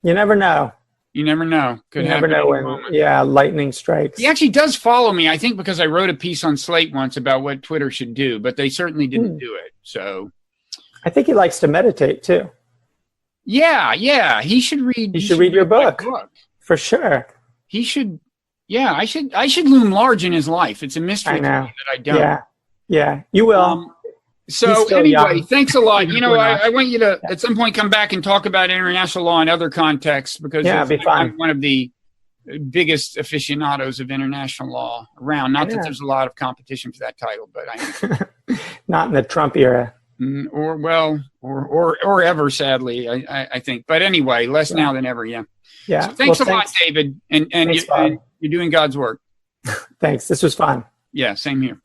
You never know. You never know. Could You happen never know at any when, moment. lightning strikes. He actually does follow me, I think, because I wrote a piece on Slate once about what Twitter should do, but they certainly didn't do it. So, I think he likes to meditate too. yeah, he should read. You should read your my book. For sure. He should. Yeah, I should loom large in his life. It's a mystery I to me know. that I don't. Yeah. Yeah. You will. So He's still anyway, young. thanks a lot. He's You know, still young. I want you to at some point come back and talk about international law in other contexts because Yeah, it'd be fun. I'm one of the biggest aficionados of international law around. Not that Yeah. there's a lot of competition for that title, but I Not in the Trump era. or ever, sadly, I think. But anyway, less now than ever. Yeah. Yeah. So thanks Well, a lot, David, and Thanks, Bob. you're doing God's work. Thanks. This was fun. Yeah, same here.